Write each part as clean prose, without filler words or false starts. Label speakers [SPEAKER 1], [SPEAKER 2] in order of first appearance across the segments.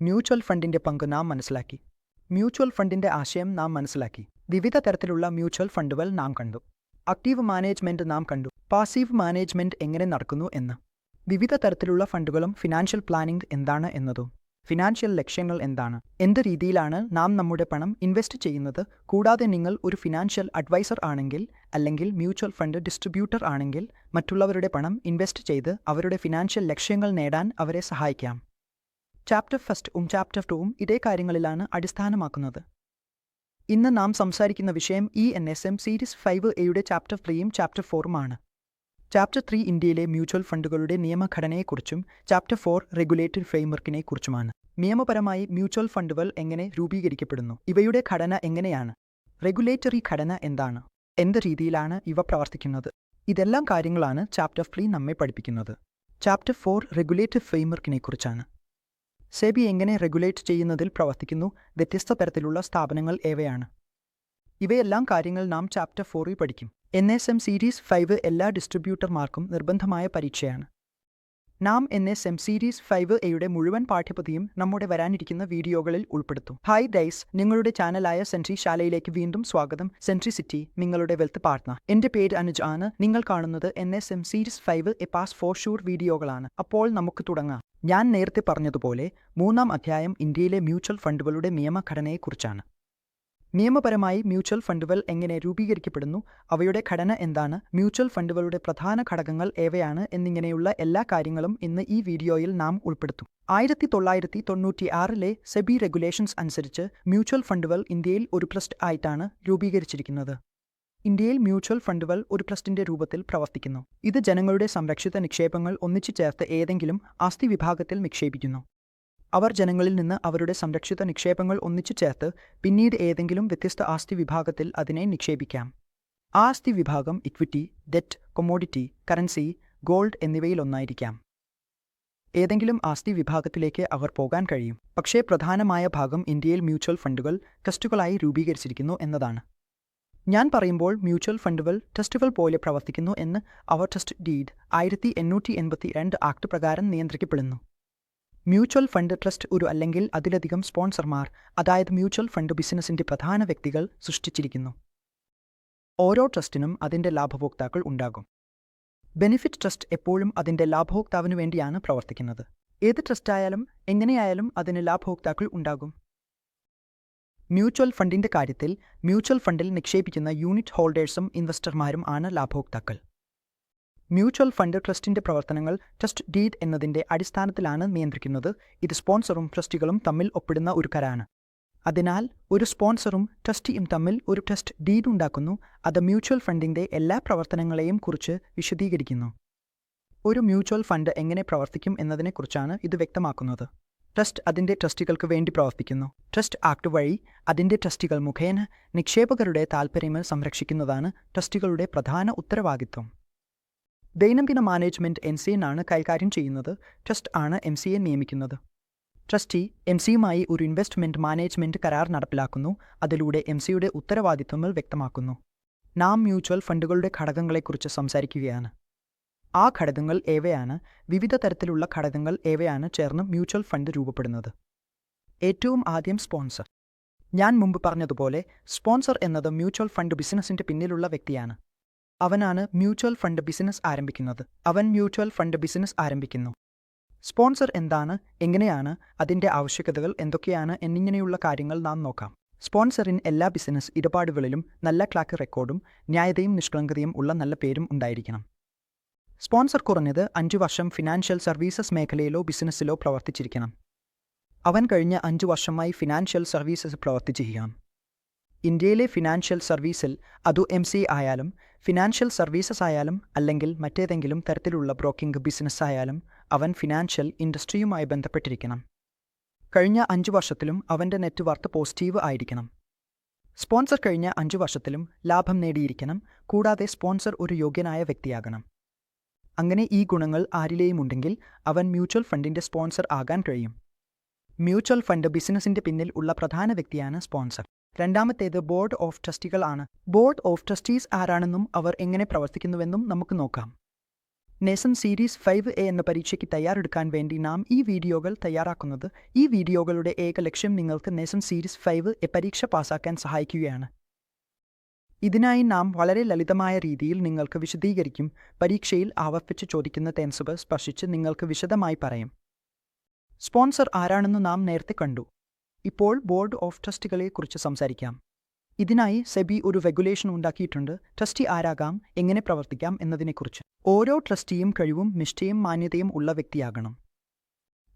[SPEAKER 1] Mutual ഫണ്ടിന്റെ പങ്ക് നാം മനസ്സിലാക്കി. മ്യൂച്വൽ ഫണ്ടിന്റെ ആശയം നാം മനസ്സിലാക്കി. വിവിധ തരത്തിലുള്ള മ്യൂച്വൽ ഫണ്ടുകൾ നാം കണ്ടു. ആക്റ്റീവ് മാനേജ്മെന്റ് നാം കണ്ടു. പാസീവ് മാനേജ്മെന്റ് എങ്ങനെ നടക്കുന്നു എന്ന്. വിവിധ തരത്തിലുള്ള ഫണ്ടുകളും ഫിനാൻഷ്യൽ പ്ലാനിംഗ് എന്താണ് എന്നതും. ഫിനാൻഷ്യൽ ലക്ഷ്യങ്ങൾ എന്താണ്, എന്ത് രീതിയിലാണ് നാം നമ്മുടെ പണം ഇൻവെസ്റ്റ് ചെയ്യുന്നത്, കൂടാതെ നിങ്ങൾ ഒരു ഫിനാൻഷ്യൽ അഡ്വൈസർ ആണെങ്കിൽ അല്ലെങ്കിൽ മ്യൂച്വൽ ഫണ്ട് ഡിസ്ട്രിബ്യൂട്ടർ ആണെങ്കിൽ മറ്റുള്ളവരുടെ പണം ഇൻവെസ്റ്റ് ചെയ്ത് അവരുടെ ഫിനാൻഷ്യൽ ലക്ഷ്യങ്ങൾ നേടാൻ അവരെ സഹായിക്കാം. ചാപ്റ്റർ 1 ചാപ്റ്റർ 2 ഇതേ കാര്യങ്ങളിലാണ് അടിസ്ഥാനമാക്കുന്നത്. ഇന്ന് നാം സംസാരിക്കുന്ന വിഷയം ENSM series 5Aയുടെ chapter 3 chapter 4 chapter 3 ഇന്ത്യയിലെ മ്യൂച്വൽ ഫണ്ടുകളുടെ നിയമഘടനയെക്കുറിച്ചും ചാപ്റ്റർ 4 റെഗുലേറ്ററി ഫ്രെയിംവർക്കിനെ കുറിച്ചുമാണ്. നിയമപരമായി മ്യൂച്വൽ ഫണ്ടുകൾ എങ്ങനെ രൂപീകരിക്കപ്പെടുന്നു, ഇവയുടെ ഘടന എങ്ങനെയാണ്, റെഗുലേറ്ററി ഘടന എന്താണ്, എന്ത് രീതിയിലാണ് ഇവ പ്രവർത്തിക്കുന്നത്, ഇതെല്ലാം കാര്യങ്ങളാണ് ചാപ്റ്റർ 3 നമ്മെ പഠിപ്പിക്കുന്നത്. Chapter 4 regulatory ഫ്രെയിംവർക്കിനെക്കുറിച്ചാണ്. സെബി എങ്ങനെ റെഗുലേറ്റ് ചെയ്യുന്നതിൽ പ്രവർത്തിക്കുന്നു, വ്യത്യസ്ത തരത്തിലുള്ള സ്ഥാപനങ്ങൾ ഏവയാണ്, ഇവയെല്ലാം കാര്യങ്ങൾ നാം ചാപ്റ്റർ 4 പഠിക്കും. NSM സീരീസ് 5 എല്ലാ ഡിസ്ട്രിബ്യൂട്ടർമാർക്കും നിർബന്ധമായ പരീക്ഷയാണ്. നാം NSM സീരീസ് 5Aയുടെ മുഴുവൻ പാഠ്യപദ്ധതിയും നമ്മുടെ വരാനിരിക്കുന്ന വീഡിയോകളിൽ ഉൾപ്പെടുത്തും. ഹായ് ഡൈസ്, നിങ്ങളുടെ ചാനലായ സെൻട്രി ശാലയിലേക്ക് വീണ്ടും സ്വാഗതം. സെൻട്രി സിറ്റി നിങ്ങളുടെ വെൽത്ത് പാർട്ട്ണർ. എന്റെ പേര് അനുജ് ആണ്. നിങ്ങൾ കാണുന്നത് NSM series 5A pass for sure വീഡിയോകളാണ്. അപ്പോൾ നമുക്ക് തുടങ്ങാം. ഞാൻ നേരത്തെ പറഞ്ഞതുപോലെ 3-ാം അധ്യായം ഇന്ത്യയിലെ മ്യൂച്വൽ ഫണ്ടുകളുടെ നിയമഘടനയെക്കുറിച്ചാണ്. നിയമപരമായി മ്യൂച്വൽ ഫണ്ടുകൾ എങ്ങനെ രൂപീകരിക്കപ്പെടുന്നു, അവയുടെ ഘടന എന്താണ്, മ്യൂച്വൽ ഫണ്ടുകളുടെ പ്രധാന ഘടകങ്ങൾ ഏവയാണ് എന്നിങ്ങനെയുള്ള എല്ലാ കാര്യങ്ങളും ഇന്ന് ഈ വീഡിയോയിൽ നാം ഉൾപ്പെടുത്തും. 1996 സെബി റെഗുലേഷൻസ് അനുസരിച്ച് മ്യൂച്വൽ ഫണ്ടുകൾ ഇന്ത്യയിൽ ഒരു ട്രസ്റ്റ് ആയിട്ടാണ് രൂപീകരിച്ചിരിക്കുന്നത്. ഇന്ത്യയിൽ മ്യൂച്വൽ ഫണ്ടുകൾ ഒരു ട്രസ്റ്റിന്റെ രൂപത്തിൽ പ്രവർത്തിക്കുന്നു. ഇത് ജനങ്ങളുടെ സംരക്ഷിത നിക്ഷേപങ്ങൾ ഒന്നിച്ചു ചേർത്ത് ഏതെങ്കിലും ആസ്തി വിഭാഗത്തിൽ നിക്ഷേപിക്കുന്നു. അവർ ജനങ്ങളിൽ നിന്ന് അവരുടെ സംരക്ഷിത നിക്ഷേപങ്ങൾ ഒന്നിച്ചു ചേർത്ത് പിന്നീട് ഏതെങ്കിലും വ്യത്യസ്ത ആസ്തി വിഭാഗത്തിൽ അതിനെ നിക്ഷേപിക്കാം. ആസ്തി വിഭാഗം equity, debt, commodity, currency, gold എന്നിവയിലൊന്നായിരിക്കാം. ഏതെങ്കിലും ആസ്തി വിഭാഗത്തിലേക്ക് അവർ പോകാൻ കഴിയും. പക്ഷേ പ്രധാനമായ ഭാഗം ഇന്ത്യയിൽ മ്യൂച്വൽ ഫണ്ടുകൾ ട്രസ്റ്റുകളായി രൂപീകരിച്ചിരിക്കുന്നു എന്നതാണ്. ഞാൻ പറയുമ്പോൾ മ്യൂച്വൽ ഫണ്ടുകൾ ട്രസ്റ്റുകൾ പോലെ പ്രവർത്തിക്കുന്നു എന്ന് അവർ ട്രസ്റ്റ് ഡീഡ് 1882 ആക്ട് പ്രകാരം നിയന്ത്രിക്കപ്പെടുന്നു. മ്യൂച്വൽ ഫണ്ട് ട്രസ്റ്റ് ഒരു അല്ലെങ്കിൽ അതിലധികം സ്പോൺസർമാർ, അതായത് മ്യൂച്വൽ ഫണ്ട് ബിസിനസിന്റെ പ്രധാന വ്യക്തികൾ സൃഷ്ടിച്ചിരിക്കുന്നു. ഓരോ ട്രസ്റ്റിനും അതിന്റെ ലാഭഭോക്താക്കൾ ഉണ്ടാകും. ബെനിഫിറ്റ് ട്രസ്റ്റ് എപ്പോഴും അതിന്റെ ലാഭഭോക്താവിനു വേണ്ടിയാണ് പ്രവർത്തിക്കുന്നത്. ഏത് ട്രസ്റ്റായാലും എങ്ങനെയായാലും അതിന് ലാഭഭോക്താക്കൾ ഉണ്ടാകും. മ്യൂച്വൽ ഫണ്ടിന്റെ കാര്യത്തിൽ മ്യൂച്വൽ ഫണ്ടിൽ നിക്ഷേപിക്കുന്ന യൂണിറ്റ് ഹോൾഡേഴ്സും ഇൻവെസ്റ്റർമാരും ആണ് ലാഭഭോക്താക്കൾ. മ്യൂച്വൽ ഫണ്ട് ട്രസ്റ്റിന്റെ പ്രവർത്തനങ്ങൾ ട്രസ്റ്റ് ഡീഡ് എന്നതിന്റെ അടിസ്ഥാനത്തിലാണ് നിയന്ത്രിക്കുന്നത്. ഇത് സ്പോൺസറും ട്രസ്റ്റികളും തമ്മിൽ ഒപ്പിടുന്ന ഒരു കരാറാണ്. അതിനാൽ ഒരു സ്പോൺസറും ട്രസ്റ്റിയും തമ്മിൽ ഒരു ട്രസ്റ്റ് ഡീഡ് ഉണ്ടാക്കുന്നു. അത് മ്യൂച്വൽ ഫണ്ടിന്റെ എല്ലാ പ്രവർത്തനങ്ങളെയും കുറിച്ച് വിശദീകരിക്കുന്നു. ഒരു മ്യൂച്വൽ ഫണ്ട് എങ്ങനെ പ്രവർത്തിക്കും എന്നതിനെക്കുറിച്ചാണ് ഇത് വ്യക്തമാക്കുന്നത്. ട്രസ്റ്റ് അതിന്റെ ട്രസ്റ്റികൾക്ക് വേണ്ടി പ്രവർത്തിക്കുന്നു. ട്രസ്റ്റ് ആക്ട് വഴി അതിന്റെ ട്രസ്റ്റികൾ മുഖേന നിക്ഷേപകരുടെ താൽപ്പര്യങ്ങൾ സംരക്ഷിക്കുന്നതാണ് ട്രസ്റ്റികളുടെ പ്രധാന ഉത്തരവാദിത്വം. ദൈനംദിന മാനേജ്മെന്റ് NCA ആണ് കൈകാര്യം ചെയ്യുന്നത്. ട്രസ്റ്റ് ആണ് MCA നിയമിക്കുന്നത്. ട്രസ്റ്റി MCയുമായി ഒരു ഇൻവെസ്റ്റ്മെന്റ് മാനേജ്മെന്റ് കരാർ നടപ്പിലാക്കുന്നു. അതിലൂടെ MCയുടെ ഉത്തരവാദിത്വങ്ങൾ വ്യക്തമാക്കുന്നു. നാം മ്യൂച്വൽ ഫണ്ടുകളുടെ ഘടകങ്ങളെക്കുറിച്ച് സംസാരിക്കുകയാണ്. ആ ഘടകങ്ങൾ ഏവയാണ്, വിവിധ തരത്തിലുള്ള ഘടകങ്ങൾ ഏവയാണ് ചേർന്ന് മ്യൂച്വൽ ഫണ്ട് രൂപപ്പെടുന്നത്. ഏറ്റവും ആദ്യം സ്പോൺസർ. ഞാൻ മുമ്പ് പറഞ്ഞതുപോലെ സ്പോൺസർ എന്നത് മ്യൂച്വൽ ഫണ്ട് ബിസിനസിന്റെ പിന്നിലുള്ള വ്യക്തിയാണ്. അവനാണ് മ്യൂച്വൽ ഫണ്ട് ബിസിനസ് ആരംഭിക്കുന്നത്. അവൻ മ്യൂച്വൽ ഫണ്ട് ബിസിനസ് ആരംഭിക്കുന്നു. സ്പോൺസർ എന്താണ്, എങ്ങനെയാണ്, അതിന്റെ ആവശ്യകതകൾ എന്തൊക്കെയാണ് എന്നിങ്ങനെയുള്ള കാര്യങ്ങൾ നാം നോക്കാം. സ്പോൺസറിന് എല്ലാ ബിസിനസ് ഇടപാടുകളിലും നല്ല ട്രാക്ക് റെക്കോർഡും ന്യായതയും നിഷ്കളങ്കതയും ഉള്ള നല്ല പേരും ഉണ്ടായിരിക്കണം. സ്പോൺസർ കുറഞ്ഞത് 5 വർഷം ഫിനാൻഷ്യൽ സർവീസസ് മേഖലയിലോ ബിസിനസ്സിലോ പ്രവർത്തിച്ചിരിക്കണം. അവൻ കഴിഞ്ഞ 5 വർഷമായി ഫിനാൻഷ്യൽ സർവീസസ് പ്രവർത്തിച്ചിരിക്കണം. ഇന്ത്യയിലെ ഫിനാൻഷ്യൽ സർവീസിൽ അതു MCA ആയാലും ഫിനാൻഷ്യൽ സർവീസസ് ആയാലും അല്ലെങ്കിൽ മറ്റേതെങ്കിലും തരത്തിലുള്ള ബ്രോക്കിംഗ് ബിസിനസ് ആയാലും അവൻ ഫിനാൻഷ്യൽ ഇൻഡസ്ട്രിയുമായി ബന്ധപ്പെട്ടിരിക്കണം. കഴിഞ്ഞ 5 വർഷത്തിലും അവന്റെ നെറ്റ് വർത്ത് പോസിറ്റീവ് ആയിരിക്കണം. സ്പോൺസർ കഴിഞ്ഞ 5 വർഷത്തിലും ലാഭം നേടിയിരിക്കണം. കൂടാതെ സ്പോൺസർ ഒരു യോഗ്യനായ വ്യക്തിയാകണം. അങ്ങനെ ഈ ഗുണങ്ങൾ ആരിലെയും ഉണ്ടെങ്കിൽ അവൻ മ്യൂച്വൽ ഫണ്ടിന്റെ സ്പോൺസർ ആകാൻ കഴിയും. മ്യൂച്വൽ ഫണ്ട് ബിസിനസിന്റെ പിന്നിൽ ഉള്ള പ്രധാന വ്യക്തിയാണ് സ്പോൺസർ. രണ്ടാമത്തേത് ബോർഡ് ഓഫ് ട്രസ്റ്റികൾ ആണ്. ബോർഡ് ഓഫ് ട്രസ്റ്റീസ് ആരാണെന്നും അവർ എങ്ങനെ പ്രവർത്തിക്കുന്നുവെന്നും നമുക്ക് നോക്കാം. നേസൻ സീരീസ് 5A എന്ന പരീക്ഷയ്ക്ക് തയ്യാറെടുക്കാൻ വേണ്ടി നാം ഈ വീഡിയോകൾ തയ്യാറാക്കുന്നത്. ഈ വീഡിയോകളുടെ ഏക ലക്ഷ്യം നിങ്ങൾക്ക് നേസൻ സീരീസ് 5A പരീക്ഷ പാസാക്കാൻ സഹായിക്കുകയാണ്. ഇതിനായി നാം വളരെ ലളിതമായ രീതിയിൽ നിങ്ങൾക്ക് വിശദീകരിക്കും. പരീക്ഷയിൽ ആവർത്തിച്ച് ചോദിക്കുന്ന ടെൻസുകൾ സ്പർശിച്ച് നിങ്ങൾക്ക് വിശദമായി പറയും. സ്പോൺസർ ആരാണെന്ന് നാം നേരത്തെ കണ്ടു. ഇപ്പോൾ ബോർഡ് ഓഫ് ട്രസ്റ്റികളെക്കുറിച്ച് സംസാരിക്കാം. ഇതിനായി സെബി ഒരു റെഗുലേഷൻ ഉണ്ടാക്കിയിട്ടുണ്ട്. ട്രസ്റ്റി ആരാകാം, എങ്ങനെ പ്രവർത്തിക്കാം എന്നതിനെക്കുറിച്ച്. ഓരോ ട്രസ്റ്റിയും കഴിവും നിഷ്ഠയും മാന്യതയും ഉള്ള വ്യക്തിയാകണം.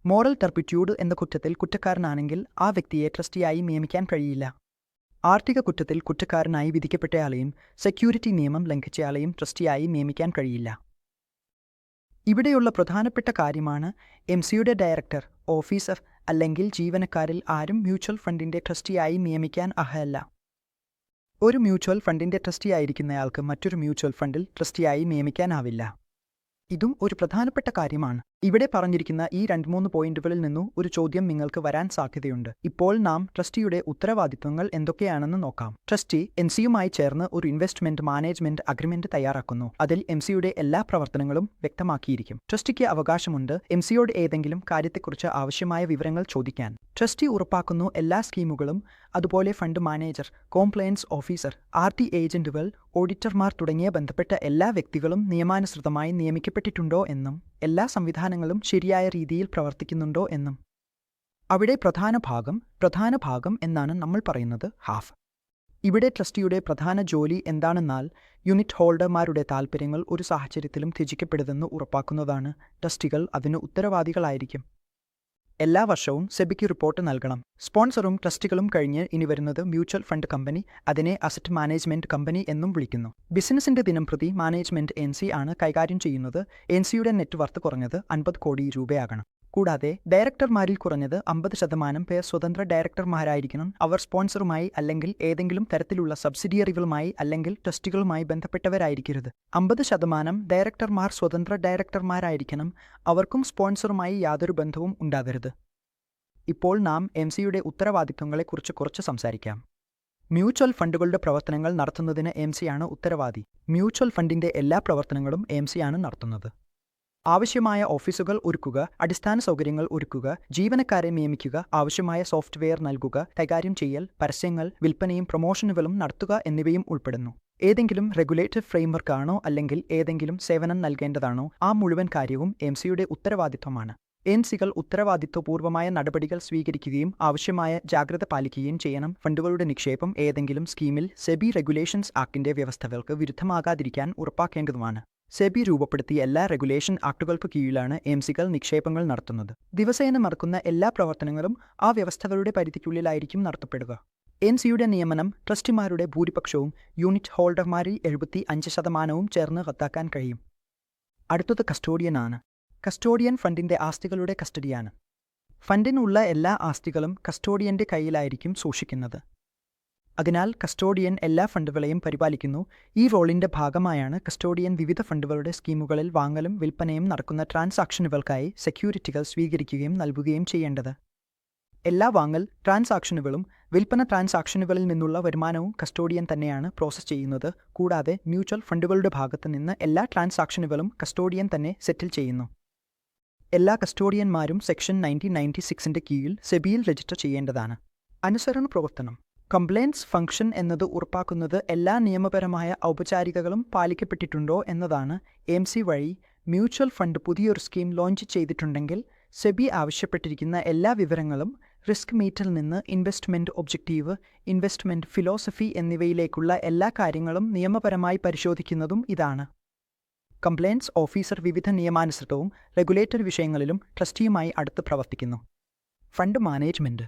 [SPEAKER 1] മോറൽ ടർപ്പിറ്റ്യൂഡ് എന്ന കുറ്റത്തിൽ കുറ്റക്കാരനാണെങ്കിൽ ആ വ്യക്തിയെ ട്രസ്റ്റിയായി നിയമിക്കാൻ കഴിയില്ല. ആർത്തിക കുറ്റത്തിൽ കുറ്റക്കാരനായി വിധിക്കപ്പെട്ടയാളെയും സെക്യൂരിറ്റി നിയമം ലംഘിച്ചയാളെയും ട്രസ്റ്റിയായി നിയമിക്കാൻ കഴിയില്ല. ഇവിടെയുള്ള പ്രധാനപ്പെട്ട കാര്യമാണ് എംസിയുടെ ഡയറക്ടർ, ഓഫീസർ അല്ലെങ്കിൽ ജീവനക്കാരിൽ ആരും മ്യൂച്വൽ ഫണ്ടിന്റെ ട്രസ്റ്റിയായി നിയമിക്കാൻ അർഹരല്ല. ഒരു മ്യൂച്വൽ ഫണ്ടിന്റെ ട്രസ്റ്റിയായിരിക്കുന്നയാൾക്ക് മറ്റൊരു മ്യൂച്വൽ ഫണ്ടിൽ ട്രസ്റ്റിയായി നിയമിക്കാനാവില്ല. ഇതും ഒരു പ്രധാനപ്പെട്ട കാര്യമാണ്. ഇവിടെ പറഞ്ഞിരിക്കുന്ന ഈ 2-3 പോയിന്റുകളിൽ നിന്നും ഒരു ചോദ്യം നിങ്ങൾക്ക് വരാൻ സാധ്യതയുണ്ട്. ഇപ്പോൾ നാം ട്രസ്റ്റിയുടെ ഉത്തരവാദിത്വങ്ങൾ എന്തൊക്കെയാണെന്ന് നോക്കാം. ട്രസ്റ്റി എംസിയുമായി ചേർന്ന് ഒരു ഇൻവെസ്റ്റ്മെന്റ് മാനേജ്മെന്റ് അഗ്രിമെന്റ് തയ്യാറാക്കുന്നു. അതിൽ എംസിയുടെ എല്ലാ പ്രവർത്തനങ്ങളും വ്യക്തമാക്കിയിരിക്കും. ട്രസ്റ്റിക്ക് അവകാശമുണ്ട് എംസിയോട് ഏതെങ്കിലും കാര്യത്തെക്കുറിച്ച് ആവശ്യമായ വിവരങ്ങൾ ചോദിക്കാൻ. ട്രസ്റ്റി ഉറപ്പാക്കുന്നു എല്ലാ സ്കീമുകളും, അതുപോലെ fund manager, compliance officer, RT ഏജന്റുകൾ, ഓഡിറ്റർമാർ തുടങ്ങിയ ബന്ധപ്പെട്ട എല്ലാ വ്യക്തികളും നിയമാനുസൃതമായി നിയമിക്കപ്പെട്ടിട്ടുണ്ടോ എന്നും എല്ലാ സംവിധാനങ്ങളും ശരിയായ രീതിയിൽ പ്രവർത്തിക്കുന്നുണ്ടോ എന്നും. അവിടെ പ്രധാന ഭാഗം എന്നാണ് നമ്മൾ പറയുന്നത് ഹാഫ്. ഇവിടെ ട്രസ്റ്റിയുടെ പ്രധാന ജോലി എന്താണെന്നാൽ യൂണിറ്റ് ഹോൾഡർമാരുടെ താൽപ്പര്യങ്ങൾ ഒരു സാഹചര്യത്തിലും ത്യജിക്കപ്പെടുതെന്ന് ഉറപ്പാക്കുന്നതാണ്. ട്രസ്റ്റികൾ അതിന് ഉത്തരവാദികളായിരിക്കും. എല്ലാ വർഷവും സെബിക്ക് റിപ്പോർട്ട് നൽകണം. സ്പോൺസറും ട്രസ്റ്റികളും കഴിഞ്ഞ് ഇനി വരുന്നത് മ്യൂച്വൽ ഫണ്ട് കമ്പനി. അതിനെ അസറ്റ് മാനേജ്മെന്റ് കമ്പനി എന്നും വിളിക്കുന്നു. ബിസിനസിന്റെ ദിനംപ്രതി മാനേജ്മെന്റ് എൻസി ആണ് കൈകാര്യം ചെയ്യുന്നത്. എൻസിയുടെ നെറ്റ് വർത്ത് കുറഞ്ഞത് 50 കോടി രൂപയാകണം. കൂടാതെ ഡയറക്ടർമാരിൽ കുറഞ്ഞത് 50% പേർ സ്വതന്ത്ര ഡയറക്ടർമാരായിരിക്കണം. അവർ സ്പോൺസറുമായി അല്ലെങ്കിൽ ഏതെങ്കിലും തരത്തിലുള്ള സബ്സിഡിയറികളുമായി അല്ലെങ്കിൽ ട്രസ്റ്റികളുമായി ബന്ധപ്പെട്ടവരായിരിക്കരുത്. 50% ഡയറക്ടർമാർ സ്വതന്ത്ര ഡയറക്ടർമാരായിരിക്കണം. അവർക്കും സ്പോൺസറുമായി യാതൊരു ബന്ധവും ഉണ്ടാകരുത്. ഇപ്പോൾ നാം എംസിയുടെ ഉത്തരവാദിത്വങ്ങളെക്കുറിച്ച് കുറച്ച് സംസാരിക്കാം. മ്യൂച്വൽ ഫണ്ടുകളുടെ പ്രവർത്തനങ്ങൾ നടത്തുന്നതിന് എംസിയാണ് ഉത്തരവാദി. മ്യൂച്വൽ ഫണ്ടിന്റെ എല്ലാ പ്രവർത്തനങ്ങളും എംസിയാണ് നടത്തുന്നത്. ആവശ്യമായ ഓഫീസുകൾ ഒരുക്കുക, അടിസ്ഥാന സൗകര്യങ്ങൾ ഒരുക്കുക, ജീവനക്കാരെ നിയമിക്കുക, ആവശ്യമായ സോഫ്റ്റ്വെയർ നൽകുക, കൈകാര്യം ചെയ്യൽ, പരസ്യങ്ങൾ, വിൽപ്പനയും പ്രൊമോഷനുകളും നടത്തുക എന്നിവയും ഉൾപ്പെടുന്നു. ഏതെങ്കിലും റെഗുലേറ്റഡ് ഫ്രെയിംവർക്കാണോ അല്ലെങ്കിൽ ഏതെങ്കിലും സേവനം നൽകേണ്ടതാണോ ആ മുഴുവൻ കാര്യവും എംസിയുടെ ഉത്തരവാദിത്വമാണ്. എംസികൾ ഉത്തരവാദിത്വപൂർവമായ നടപടികൾ സ്വീകരിക്കുകയും ആവശ്യമായ ജാഗ്രത പാലിക്കുകയും ചെയ്യണം. ഫണ്ടുകളുടെ നിക്ഷേപം ഏതെങ്കിലും സ്കീമിൽ സെബി റെഗുലേഷൻസ് ആക്ടിന്റെ വ്യവസ്ഥകൾക്ക് വിരുദ്ധമാകാതിരിക്കാൻ ഉറപ്പാക്കേണ്ടതുമാണ്. സെബി രൂപപ്പെടുത്തിയ എല്ലാ റെഗുലേഷൻ ആക്ടുകൾക്ക് കീഴിലാണ് എംസികൾ നിക്ഷേപങ്ങൾ നടത്തുന്നത്. ദിവസേന നടക്കുന്ന എല്ലാ പ്രവർത്തനങ്ങളും ആ വ്യവസ്ഥകളുടെ പരിധിക്കുള്ളിലായിരിക്കും നടത്തപ്പെടുക. എംസിയുടെ നിയമനം ട്രസ്റ്റിമാരുടെ ഭൂരിപക്ഷവും യൂണിറ്റ് ഹോൾഡർമാരിൽ 75% ചേർന്ന് റദ്ദാക്കാൻ കഴിയും. അടുത്തത് കസ്റ്റോഡിയനാണ്. കസ്റ്റോഡിയൻ ഫണ്ടിന്റെ ആസ്തികളുടെ കസ്റ്റഡിയാണ്. ഫണ്ടിനുള്ള എല്ലാ ആസ്തികളും കസ്റ്റോഡിയന്റെ കയ്യിലായിരിക്കും സൂക്ഷിക്കുന്നത്. അതിനാൽ കസ്റ്റോഡിയൻ എല്ലാ ഫണ്ടുകളെയും പരിപാലിക്കുന്നു. ഈ റോളിന്റെ ഭാഗമായാണ് കസ്റ്റോഡിയൻ വിവിധ ഫണ്ടുകളുടെ സ്കീമുകളിൽ വാങ്ങലും വിൽപ്പനയും നടക്കുന്ന ട്രാൻസാക്ഷനുകൾക്കായി സെക്യൂരിറ്റികൾ സ്വീകരിക്കുകയും നൽകുകയും ചെയ്യേണ്ടത്. എല്ലാ വാങ്ങൽ ട്രാൻസാക്ഷനുകളും വിൽപ്പന ട്രാൻസാക്ഷനുകളിൽ നിന്നുള്ള വരുമാനവും കസ്റ്റോഡിയൻ തന്നെയാണ് പ്രോസസ് ചെയ്യുന്നത്. കൂടാതെ മ്യൂച്വൽ ഫണ്ടുകളുടെ ഭാഗത്ത് നിന്ന് എല്ലാ ട്രാൻസാക്ഷനുകളും കസ്റ്റോഡിയൻ തന്നെ സെറ്റിൽ ചെയ്യുന്നു. എല്ലാ കസ്റ്റോഡിയന്മാരും സെക്ഷൻ 1996 കീഴിൽ സെബിയിൽ രജിസ്റ്റർ ചെയ്യേണ്ടതാണ്. അനുസരണ പ്രവർത്തനം. കംപ്ലയൻസ് ഫംഗ്ഷൻ എന്നത് ഉറപ്പാക്കുന്നത് എല്ലാ നിയമപരമായ ഔപചാരികതകളും പാലിക്കപ്പെട്ടിട്ടുണ്ടോ എന്നതാണ്. എംസി വഴി മ്യൂച്വൽ ഫണ്ട് പുതിയൊരു സ്കീം ലോഞ്ച് ചെയ്തിട്ടുണ്ടെങ്കിൽ സെബി ആവശ്യപ്പെട്ടിരിക്കുന്ന എല്ലാ വിവരങ്ങളും റിസ്ക് മീറ്റിൽ നിന്ന് ഇൻവെസ്റ്റ്മെന്റ് ഒബ്ജക്റ്റീവ്, ഇൻവെസ്റ്റ്മെന്റ് ഫിലോസഫി എന്നിവയിലേക്കുള്ള എല്ലാ കാര്യങ്ങളും നിയമപരമായി പരിശോധിക്കുന്നതും ഇതാണ്. കംപ്ലയൻസ് ഓഫീസർ വിവിധ നിയമാനുസൃതവും റെഗുലേറ്റഡ് വിഷയങ്ങളിലും ട്രസ്റ്റിയുമായി അടുത്ത് പ്രവർത്തിക്കുന്നു. Fund management.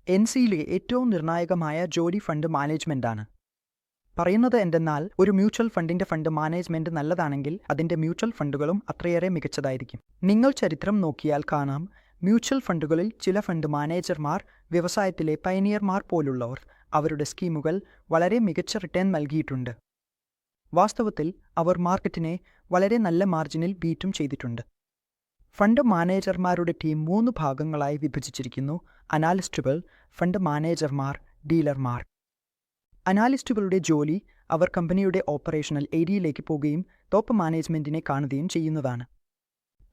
[SPEAKER 1] എൻസിയിലെ ഏറ്റവും നിർണായകമായ ജോലി ഫണ്ട് മാനേജ്മെന്റാണ്. പറയുന്നത് എന്തെന്നാൽ ഒരു മ്യൂച്വൽ ഫണ്ടിന്റെ ഫണ്ട് മാനേജ്മെന്റ് നല്ലതാണെങ്കിൽ അതിന്റെ മ്യൂച്വൽ ഫണ്ടുകളും അത്രയേറെ മികച്ചതായിരിക്കും. നിങ്ങൾ ചരിത്രം നോക്കിയാൽ കാണാം, മ്യൂച്വൽ ഫണ്ടുകളിൽ ചില ഫണ്ട് മാനേജർമാർ വ്യവസായത്തിലെ പയനിയർമാർ പോലുള്ളവർ അവരുടെ സ്കീമുകൾ വളരെ മികച്ച റിട്ടേൺ നൽകിയിട്ടുണ്ട്. വാസ്തവത്തിൽ അവർ മാർക്കറ്റിനെ വളരെ നല്ല മാർജിനിൽ ബീറ്റും ചെയ്തിട്ടുണ്ട്. ഫണ്ട് മാനേജർമാരുടെ ടീം 3 ഭാഗങ്ങളായി വിഭജിച്ചിരിക്കുന്നു: അനാലിസ്റ്റുകൾ, ഫണ്ട് മാനേജർമാർ, ഡീലർമാർ. അനാലിസ്റ്റുകളുടെ ജോലി അവർ കമ്പനിയുടെ ഓപ്പറേഷണൽ ഏരിയയിലേക്ക് പോകുകയും ടോപ്പ് മാനേജ്മെന്റിനെ കാണുകയും ചെയ്യുന്നതാണ്.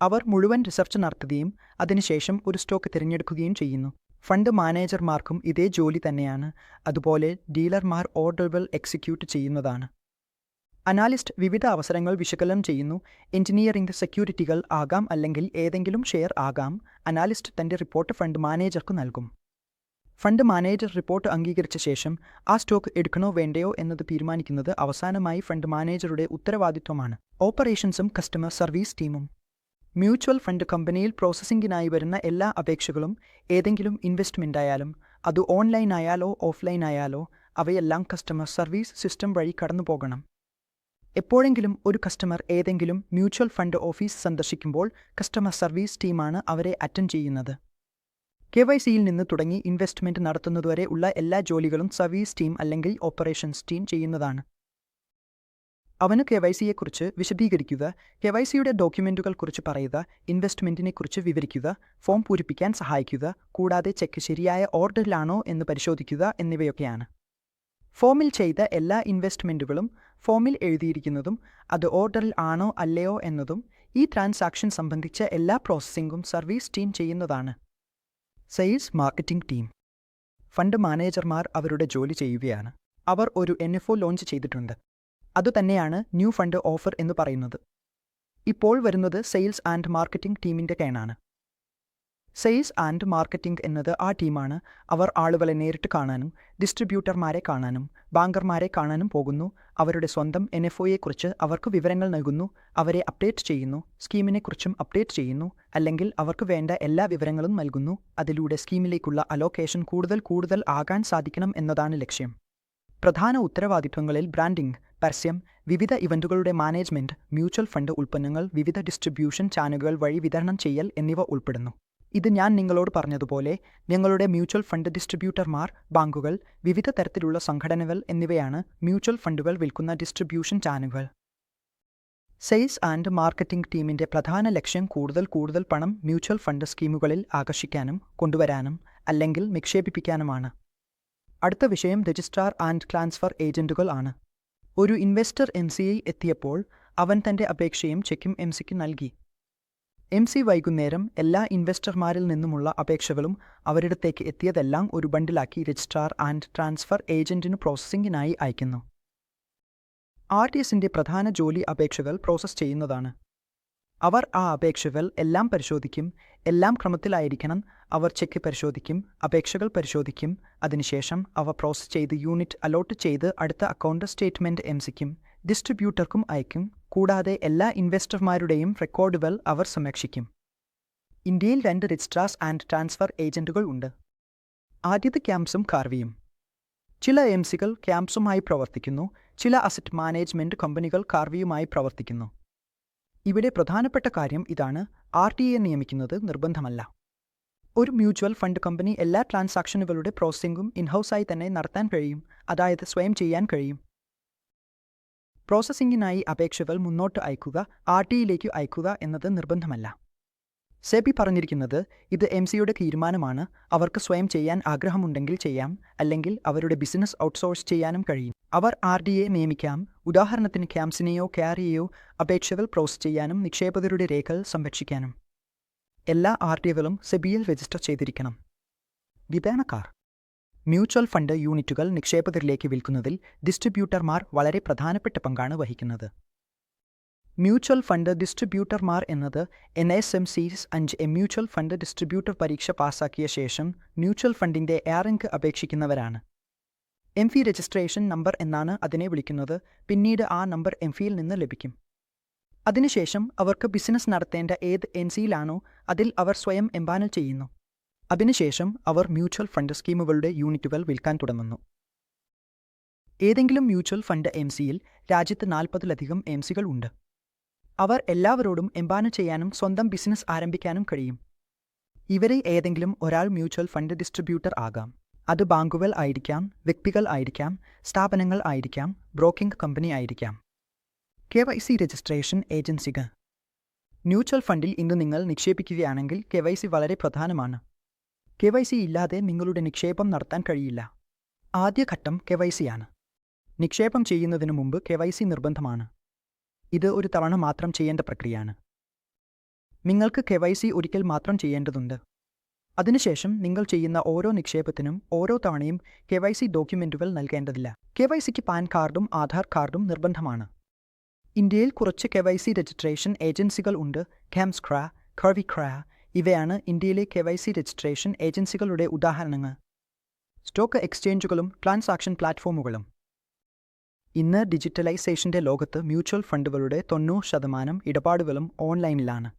[SPEAKER 1] അവർ മുഴുവൻ റിസർച്ച് നടത്തുകയും അതിനുശേഷം ഒരു സ്റ്റോക്ക് തിരഞ്ഞെടുക്കുകയും ചെയ്യുന്നു. ഫണ്ട് മാനേജർമാർക്കും ഇതേ ജോലി തന്നെയാണ്. അതുപോലെ ഡീലർമാർ ഓർഡറുകൾ എക്സിക്യൂട്ട് ചെയ്യുന്നതാണ്. അനാലിസ്റ്റ് വിവിധ അവസരങ്ങൾ വിശകലനം ചെയ്യുന്നു. എഞ്ചിനീയറിംഗ് സെക്യൂരിറ്റികൾ ആകാം, അല്ലെങ്കിൽ ഏതെങ്കിലും ഷെയർ ആകാം. അനാലിസ്റ്റ് തന്റെ റിപ്പോർട്ട് ഫണ്ട് മാനേജർക്ക് നൽകും. ഫണ്ട് മാനേജർ റിപ്പോർട്ട് അംഗീകരിച്ച ശേഷം ആ സ്റ്റോക്ക് എടുക്കണോ വേണ്ടയോ എന്നത് തീരുമാനിക്കുന്നത് അവസാനമായി ഫണ്ട് മാനേജറുടെ ഉത്തരവാദിത്വമാണ്. ഓപ്പറേഷൻസും കസ്റ്റമർ സർവീസ് ടീമും. മ്യൂച്വൽ ഫണ്ട് കമ്പനിയിൽ പ്രോസസ്സിംഗിനായി വരുന്ന എല്ലാ അപേക്ഷകളും, ഏതെങ്കിലും ഇൻവെസ്റ്റ്മെൻ്റായാലും അത് ഓൺലൈൻ ആയാലോ ഓഫ്ലൈൻ ആയാലോ, അവയെല്ലാം കസ്റ്റമർ സർവീസ് സിസ്റ്റം വഴി കടന്നുപോകണം. എപ്പോഴെങ്കിലും ഒരു കസ്റ്റമർ ഏതെങ്കിലും മ്യൂച്വൽ ഫണ്ട് ഓഫീസ് സന്ദർശിക്കുമ്പോൾ കസ്റ്റമർ സർവീസ് ടീമാണ് അവരെ അറ്റൻഡ് ചെയ്യുന്നത്. KYCയിൽ നിന്ന് തുടങ്ങി ഇൻവെസ്റ്റ്മെന്റ് നടത്തുന്നതുവരെ ഉള്ള എല്ലാ ജോലികളും സർവീസ് ടീം അല്ലെങ്കിൽ ഓപ്പറേഷൻസ് ടീം ചെയ്യുന്നതാണ്. അവന് KYCയെക്കുറിച്ച് വിശദീകരിക്കുക, KYCയുടെ ഡോക്യുമെന്റുകൾ കുറിച്ച് പറയുക, ഇൻവെസ്റ്റ്മെന്റിനെക്കുറിച്ച് വിവരിക്കുക, ഫോം പൂരിപ്പിക്കാൻ സഹായിക്കുക, കൂടാതെ ചെക്ക് ശരിയായ ഓർഡറിലാണോ എന്ന് പരിശോധിക്കുക എന്നിവയൊക്കെയാണ്. ഫോമിൽ ചെയ്ത എല്ലാ ഇൻവെസ്റ്റ്മെന്റുകളും ഫോമിൽ എഴുതിയിരിക്കുന്നതും അത് ഓർഡറിൽ ആണോ അല്ലയോ എന്നതും ഈ ട്രാൻസാക്ഷൻ സംബന്ധിച്ച എല്ലാ പ്രോസസ്സിംഗും സർവീസ് ടീം ചെയ്യുന്നതാണ്. Sales marketing team. ഫണ്ട് മാനേജർമാർ അവരുടെ ജോലി ചെയ്യുകയാണ്. അവർ ഒരു NFO ലോഞ്ച് ചെയ്തിട്ടുണ്ട്. അതുതന്നെയാണ് ന്യൂ ഫണ്ട് ഓഫർ എന്ന് പറയുന്നത്. ഇപ്പോൾ വരുന്നത് സെയിൽസ് ആൻഡ് മാർക്കറ്റിംഗ് ടീമിൻ്റെ കീഴിലാണ്. സെയിൽസ് ആൻഡ് മാർക്കറ്റിംഗ് എന്നത് ആ ടീമാണ്. അവർ ആളുകളെ നേരിട്ട് കാണാനും ഡിസ്ട്രിബ്യൂട്ടർമാരെ കാണാനും ബാങ്കർമാരെ കാണാനും പോകുന്നു. അവരുടെ സ്വന്തം NFOയെക്കുറിച്ച് അവർക്ക് വിവരങ്ങൾ നൽകുന്നു, അവരെ അപ്ഡേറ്റ് ചെയ്യുന്നു, സ്കീമിനെക്കുറിച്ചും അപ്ഡേറ്റ് ചെയ്യുന്നു, അല്ലെങ്കിൽ അവർക്ക് വേണ്ട എല്ലാ വിവരങ്ങളും നൽകുന്നു. അതിലൂടെ സ്കീമിലേക്കുള്ള അലോക്കേഷൻ കൂടുതൽ ആകാൻ സാധിക്കണം എന്നതാണ് ലക്ഷ്യം. പ്രധാന ഉത്തരവാദിത്വങ്ങളിൽ ബ്രാൻഡിംഗ്, പരസ്യം, വിവിധ ഇവന്റുകളുടെ മാനേജ്മെന്റ്, മ്യൂച്വൽ ഫണ്ട് ഉൽപ്പന്നങ്ങൾ വിവിധ ഡിസ്ട്രിബ്യൂഷൻ ചാനലുകൾ വഴി വിതരണം ചെയ്യൽ എന്നിവ ഉൾപ്പെടുന്നു. ഇത് ഞാൻ നിങ്ങളോട് പറഞ്ഞതുപോലെ ഞങ്ങളുടെ മ്യൂച്വൽ ഫണ്ട് ഡിസ്ട്രിബ്യൂട്ടർമാർ, ബാങ്കുകൾ, വിവിധ തരത്തിലുള്ള സംഘടനകൾ എന്നിവയാണ് മ്യൂച്വൽ ഫണ്ടുകൾ വിൽക്കുന്ന ഡിസ്ട്രിബ്യൂഷൻ ചാനലുകൾ. സെയിൽസ് ആൻഡ് മാർക്കറ്റിംഗ് ടീമിന്റെ പ്രധാന ലക്ഷ്യം കൂടുതൽ പണം മ്യൂച്വൽ ഫണ്ട് സ്കീമുകളിൽ ആകർഷിക്കാനും കൊണ്ടുവരാനും അല്ലെങ്കിൽ നിക്ഷേപിപ്പിക്കാനുമാണ്. അടുത്ത വിഷയം രജിസ്ട്രാർ ആൻഡ് ട്രാൻസ്ഫർ ഏജന്റുകൾ ആണ്. ഒരു ഇൻവെസ്റ്റർ MCയിൽ എത്തിയപ്പോൾ അവൻ തന്റെ അപേക്ഷയും ചെക്കും MCക്ക് നൽകി. MC വൈകുന്നേരം എല്ലാ ഇൻവെസ്റ്റർമാരിൽ നിന്നുമുള്ള അപേക്ഷകളും അവരിടത്തേക്ക് എത്തിയതെല്ലാം ഒരു ബണ്ടിലാക്കി രജിസ്ട്രാർ ആൻഡ് ട്രാൻസ്ഫർ ഏജന്റിന് പ്രോസസ്സിംഗിനായി അയക്കുന്നു. RTSന്റെ പ്രധാന ജോലി അപേക്ഷകൾ പ്രോസസ്സ് ചെയ്യുന്നതാണ്. അവർ ആ അപേക്ഷകൾ എല്ലാം പരിശോധിക്കും. എല്ലാം ക്രമത്തിലായിരിക്കണം. അവർ ചെക്ക് പരിശോധിക്കും, അപേക്ഷകൾ പരിശോധിക്കും. അതിനുശേഷം അവ പ്രോസസ്സ് ചെയ്ത് യൂണിറ്റ് അലോട്ട് ചെയ്ത് അടുത്ത അക്കൗണ്ട് സ്റ്റേറ്റ്മെന്റ് MCക്കും ഡിസ്ട്രിബ്യൂട്ടർക്കും അയക്കും. കൂടാതെ എല്ലാ ഇൻവെസ്റ്റർമാരുടെയും റെക്കോർഡുകൾ അവർ സംരക്ഷിക്കും. ഇന്ത്യയിൽ 2 രജിസ്ട്രാർസ് ആൻഡ് ട്രാൻസ്ഫർ ഏജന്റുകൾ ഉണ്ട്. ആദ്യത് ക്യാംസും കാർവിയും. ചില MCകൾ ക്യാംസുമായി പ്രവർത്തിക്കുന്നു, ചില അസറ്റ് മാനേജ്മെന്റ് കമ്പനികൾ കാർവിയുമായി പ്രവർത്തിക്കുന്നു. ഇവിടെ പ്രധാനപ്പെട്ട കാര്യം ഇതാണ്: RTA നിയമിക്കുന്നത് നിർബന്ധമല്ല. ഒരു മ്യൂച്വൽ ഫണ്ട് കമ്പനി എല്ലാ ട്രാൻസാക്ഷനുകളുടെ പ്രോസസ്സിംഗും ഇൻഹൗസായി തന്നെ നടത്താൻ കഴിയും, അതായത് സ്വയം ചെയ്യാൻ കഴിയും. പ്രോസസ്സിംഗിനായി അപേക്ഷകൾ മുന്നോട്ട് അയക്കുക, RTയിലേക്ക് അയക്കുക എന്നത് നിർബന്ധമല്ല. സെബി പറഞ്ഞിരിക്കുന്നത് ഇത് MCയുടെ തീരുമാനമാണ്. അവർക്ക് സ്വയം ചെയ്യാൻ ആഗ്രഹമുണ്ടെങ്കിൽ ചെയ്യാം, അല്ലെങ്കിൽ അവരുടെ ബിസിനസ് ഔട്ട്സോഴ്സ് ചെയ്യാനും കഴിയും. അവർ RDയെ നിയമിക്കാം. ഉദാഹരണത്തിന് ക്യാംസിനെയോ ക്യാരിയെയോ അപേക്ഷകൾ പ്രോസസ് ചെയ്യാനും നിക്ഷേപകരുടെ രേഖകൾ സംരക്ഷിക്കാനും. എല്ലാ RDകളും സെബിയിൽ രജിസ്റ്റർ ചെയ്തിരിക്കണം. വിതരണക്കാർ. മ്യൂച്വൽ ഫണ്ട് യൂണിറ്റുകൾ നിക്ഷേപകരിലേക്ക് വിൽക്കുന്നതിൽ ഡിസ്ട്രിബ്യൂട്ടർമാർ വളരെ പ്രധാനപ്പെട്ട പങ്കാണ് വഹിക്കുന്നത്. മ്യൂച്വൽ ഫണ്ട് ഡിസ്ട്രിബ്യൂട്ടർമാർ എന്നത് NSMCs 5 മ്യൂച്വൽ ഫണ്ട് ഡിസ്ട്രിബ്യൂട്ടർ പരീക്ഷ പാസാക്കിയ ശേഷം മ്യൂച്വൽ ഫണ്ടിന്റെ റാങ്ക് അപേക്ഷിക്കുന്നവരാണ്. MF രജിസ്ട്രേഷൻ നമ്പർ എന്നാണ് അതിനെ വിളിക്കുന്നത്. പിന്നീട് ആ നമ്പർ MFയിൽ നിന്ന് ലഭിക്കും. അതിനുശേഷം അവർക്ക് ബിസിനസ് നടത്തേണ്ട ഏത് NCയിലാണോ അതിൽ അവർ സ്വയം എംപാനൽ ചെയ്യുന്നു. അതിനുശേഷം അവർ മ്യൂച്വൽ ഫണ്ട് സ്കീമുകളുടെ യൂണിറ്റുകൾ വിൽക്കാൻ തുടങ്ങുന്നു. ഏതെങ്കിലും മ്യൂച്വൽ ഫണ്ട് MCയിൽ രാജ്യത്ത് 40-ലധികം MCകൾ ഉണ്ട്. അവർ എല്ലാവരോടും എംപാനൽ ചെയ്യാനും സ്വന്തം ബിസിനസ് ആരംഭിക്കാനും കഴിയും. ഇവരെ ഏതെങ്കിലും ഒരാൾ മ്യൂച്വൽ ഫണ്ട് ഡിസ്ട്രിബ്യൂട്ടർ ആകാം. അത് ബാങ്കുകൾ ആയിരിക്കാം, വ്യക്തികൾ ആയിരിക്കാം, സ്ഥാപനങ്ങൾ ആയിരിക്കാം, ബ്രോക്കിംഗ് കമ്പനി ആയിരിക്കാം. KYC രജിസ്ട്രേഷൻ ഏജൻസികൾ. മ്യൂച്വൽ ഫണ്ടിൽ ഇന്ന് നിങ്ങൾ നിക്ഷേപിക്കുകയാണെങ്കിൽ KYC വളരെ പ്രധാനമാണ്. KYC ഇല്ലാതെ നിങ്ങളുടെ നിക്ഷേപം നടത്താൻ കഴിയില്ല. ആദ്യ ഘട്ടം KYCയാണ്. നിക്ഷേപം ചെയ്യുന്നതിനു മുമ്പ് KYC നിർബന്ധമാണ്. ഇത് ഒരു തവണ മാത്രം ചെയ്യേണ്ട പ്രക്രിയയാണ്. നിങ്ങൾക്ക് KYC ഒരിക്കൽ മാത്രം ചെയ്യേണ്ടതുണ്ട്. അതിനുശേഷം നിങ്ങൾ ചെയ്യുന്ന ഓരോ നിക്ഷേപത്തിനും ഓരോ തവണയും KYC ഡോക്യുമെന്റുകൾ നൽകേണ്ടതില്ല. KYCക്ക് പാൻ കാർഡും ആധാർ കാർഡും നിർബന്ധമാണ്. ഇന്ത്യയിൽ കുറച്ച് KYC രജിസ്ട്രേഷൻ ഏജൻസികൾ ഉണ്ട്. CAMSCRA, CurvyCRA ഇവയാണ് ഇന്ത്യയിലെ KYC രജിസ്ട്രേഷൻ ഏജൻസികളുടെ ഉദാഹരണങ്ങൾ. സ്റ്റോക്ക് എക്സ്ചേഞ്ചുകളും ട്രാൻസാക്ഷൻ പ്ലാറ്റ്ഫോമുകളും. ഇന്ന് ഡിജിറ്റലൈസേഷന്റെ ലോകത്ത് മ്യൂച്വൽ ഫണ്ടുകളുടെ 90% ഇടപാടുകളും ഓൺലൈനിലാണ്.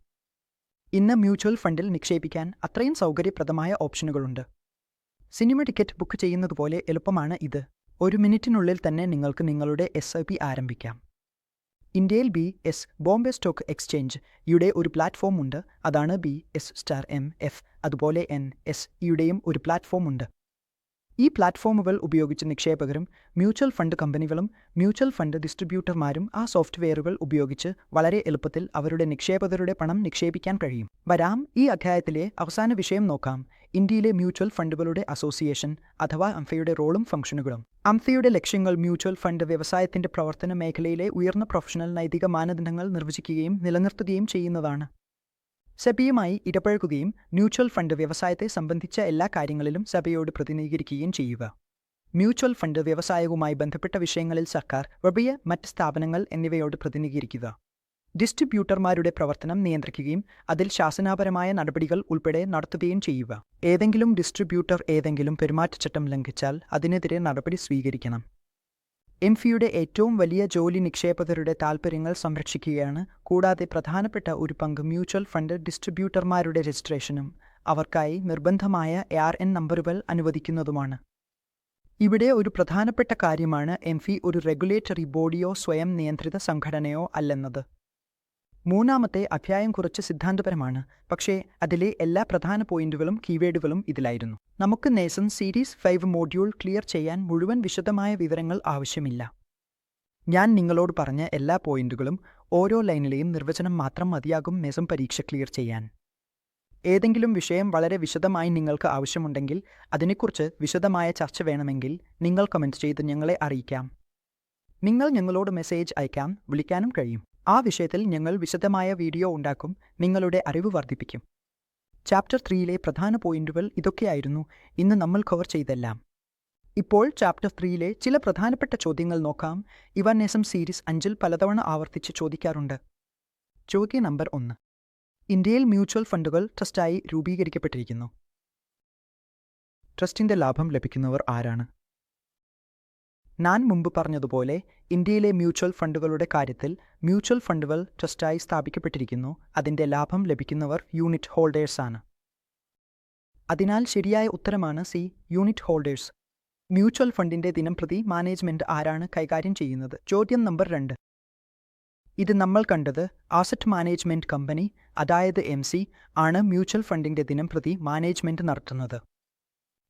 [SPEAKER 1] ഇന്ന് മ്യൂച്വൽ ഫണ്ടിൽ നിക്ഷേപിക്കാൻ അത്രയും സൗകര്യപ്രദമായ ഓപ്ഷനുകളുണ്ട്. സിനിമ ടിക്കറ്റ് ബുക്ക് ചെയ്യുന്നതുപോലെ എളുപ്പമാണ് ഇത്. 1 മിനിറ്റിനുള്ളിൽ തന്നെ നിങ്ങൾക്ക് നിങ്ങളുടെ SIP ആരംഭിക്കാം. ഇന്ത്യയിൽ BS ബോംബെ സ്റ്റോക്ക് എക്സ്ചേഞ്ച് യുടെ ഒരു പ്ലാറ്റ്ഫോം ഉണ്ട്. അതാണ് BS*MF. അതുപോലെ NSEയുടെയും ഒരു പ്ലാറ്റ്ഫോം ഉണ്ട്. ഈ പ്ലാറ്റ്ഫോമുകൾ ഉപയോഗിച്ച് നിക്ഷേപകരും മ്യൂച്വൽ ഫണ്ട് കമ്പനികളും മ്യൂച്വൽ ഫണ്ട് ഡിസ്ട്രിബ്യൂട്ടർമാരും ആ സോഫ്റ്റ്വെയറുകൾ ഉപയോഗിച്ച് വളരെ എളുപ്പത്തിൽ അവരുടെ നിക്ഷേപകരുടെ പണം നിക്ഷേപിക്കാൻ കഴിയും. ഈ അധ്യായത്തിലെ അവസാന വിഷയം നോക്കാം. ഇന്ത്യയിലെ മ്യൂച്വൽ ഫണ്ടുകളുടെ അസോസിയേഷൻ അഥവാ AMFIയുടെ റോളും ഫംഗ്ഷനുകളും. AMFIയുടെ ലക്ഷ്യങ്ങൾ മ്യൂച്വൽ ഫണ്ട് വ്യവസായത്തിന്റെ പ്രവർത്തന മേഖലയിലെ ഉയർന്ന പ്രൊഫഷണൽ നൈതിക മാനദണ്ഡങ്ങൾ നിർവചിക്കുകയും നിലനിർത്തുകയും ചെയ്യുന്നതാണ്. SEBIയുമായി ഇടപഴകുകയും മ്യൂച്വൽ ഫണ്ട് വ്യവസായത്തെ സംബന്ധിച്ച എല്ലാ കാര്യങ്ങളിലും SEBIയോട് പ്രതിനിധീകരിക്കുകയും ചെയ്യുക. മ്യൂച്വൽ ഫണ്ട് വ്യവസായവുമായി ബന്ധപ്പെട്ട വിഷയങ്ങളിൽ സർക്കാർ, മറ്റ് സ്ഥാപനങ്ങൾ എന്നിവയോട് പ്രതിനിധീകരിക്കുക. ഡിസ്ട്രിബ്യൂട്ടർമാരുടെ പ്രവർത്തനം നിയന്ത്രിക്കുകയും അതിൽ ശാസനാപരമായ നടപടികൾ ഉൾപ്പെടെ നടത്തുകയും ചെയ്യുക. ഏതെങ്കിലും ഡിസ്ട്രിബ്യൂട്ടർ ഏതെങ്കിലും പെരുമാറ്റച്ചട്ടം ലംഘിച്ചാൽ അതിനെതിരെ നടപടി സ്വീകരിക്കണം. AMFIയുടെ ഏറ്റവും വലിയ ജോലി നിക്ഷേപകരുടെ താൽപ്പര്യങ്ങൾ സംരക്ഷിക്കുകയാണ്. കൂടാതെ പ്രധാനപ്പെട്ട ഒരു പങ്ക് മ്യൂച്വൽ ഫണ്ട് ഡിസ്ട്രിബ്യൂട്ടർമാരുടെ രജിസ്ട്രേഷനും അവർക്കായി നിർബന്ധമായ ARN നമ്പറുകൾ അനുവദിക്കുന്നതുമാണ്. ഇവിടെ ഒരു പ്രധാനപ്പെട്ട കാര്യമാണ് AMFI ഒരു റെഗുലേറ്ററി ബോഡിയോ സ്വയം നിയന്ത്രിത സംഘടനയോ അല്ലെന്നത്. മൂന്നാമത്തെ അധ്യായം കുറച്ച് സിദ്ധാന്തപരമാണ്, പക്ഷേ അതിലെ എല്ലാ പ്രധാന പോയിന്റുകളും കീവേഡുകളും ഇതിലായിരുന്നു. നമുക്ക് നേസൺ സീരീസ് 5 മോഡ്യൂൾ ക്ലിയർ ചെയ്യാൻ മുഴുവൻ വിശദമായ വിവരങ്ങൾ ആവശ്യമില്ല. ഞാൻ നിങ്ങളോട് പറഞ്ഞ എല്ലാ പോയിന്റുകളും ഓരോ ലൈനിലെയും നിർവചനം മാത്രം മതിയാകും നേസം പരീക്ഷ ക്ലിയർ ചെയ്യാൻ. ഏതെങ്കിലും വിഷയം വളരെ വിശദമായി നിങ്ങൾക്ക് ആവശ്യമുണ്ടെങ്കിൽ, അതിനെക്കുറിച്ച് വിശദമായ ചർച്ച വേണമെങ്കിൽ നിങ്ങൾ കമന്റ് ചെയ്ത് ഞങ്ങളെ അറിയിക്കാം. നിങ്ങൾ ഞങ്ങളോട് മെസ്സേജ് അയക്കാം, വിളിക്കാനും കഴിയും. ആ വിഷയത്തിൽ ഞങ്ങൾ വിശദമായ വീഡിയോ ഉണ്ടാക്കും, നിങ്ങളുടെ അറിവ് വർദ്ധിപ്പിക്കും. ചാപ്റ്റർ 3ലെ പ്രധാന പോയിന്റുകൾ ഇതൊക്കെയായിരുന്നു ഇന്ന് നമ്മൾ കവർ ചെയ്തെല്ലാം. ഇപ്പോൾ ചാപ്റ്റർ 3ലെ ചില പ്രധാനപ്പെട്ട ചോദ്യങ്ങൾ നോക്കാം. ഇവ നേസം സീരീസ് 5ൽ പലതവണ ആവർത്തിച്ച് ചോദിക്കാറുണ്ട്. ചോദ്യം നമ്പർ 1. ഇന്ത്യയിൽ മ്യൂച്വൽ ഫണ്ടുകൾ ട്രസ്റ്റായി രൂപീകരിക്കപ്പെട്ടിരിക്കുന്നു. ട്രസ്റ്റിന്റെ ലാഭം ലഭിക്കുന്നവർ ആരാണ്? ഞാൻ മുമ്പ് പറഞ്ഞതുപോലെ ഇന്ത്യയിലെ മ്യൂച്വൽ ഫണ്ടുകളുടെ കാര്യത്തിൽ മ്യൂച്വൽ ഫണ്ടുകൾ ട്രസ്റ്റായി സ്ഥാപിക്കപ്പെട്ടിരിക്കുന്നു. അതിന്റെ ലാഭം ലഭിക്കുന്നവർ യൂണിറ്റ് ഹോൾഡേഴ്സാണ്. അതിനാൽ ശരിയായ ഉത്തരമാണ് സി, യൂണിറ്റ് ഹോൾഡേഴ്സ്. മ്യൂച്വൽ ഫണ്ടിന്റെ ദിനംപ്രതി മാനേജ്മെന്റ് ആരാണ് കൈകാര്യം ചെയ്യുന്നത്? ചോദ്യം നമ്പർ 2. ഇത് നമ്മൾ കണ്ടത് ആസറ്റ് മാനേജ്മെന്റ് കമ്പനി, അതായത് MC ആണ് മ്യൂച്വൽ ഫണ്ടിന്റെ ദിനംപ്രതി മാനേജ്മെന്റ് നടത്തുന്നത്.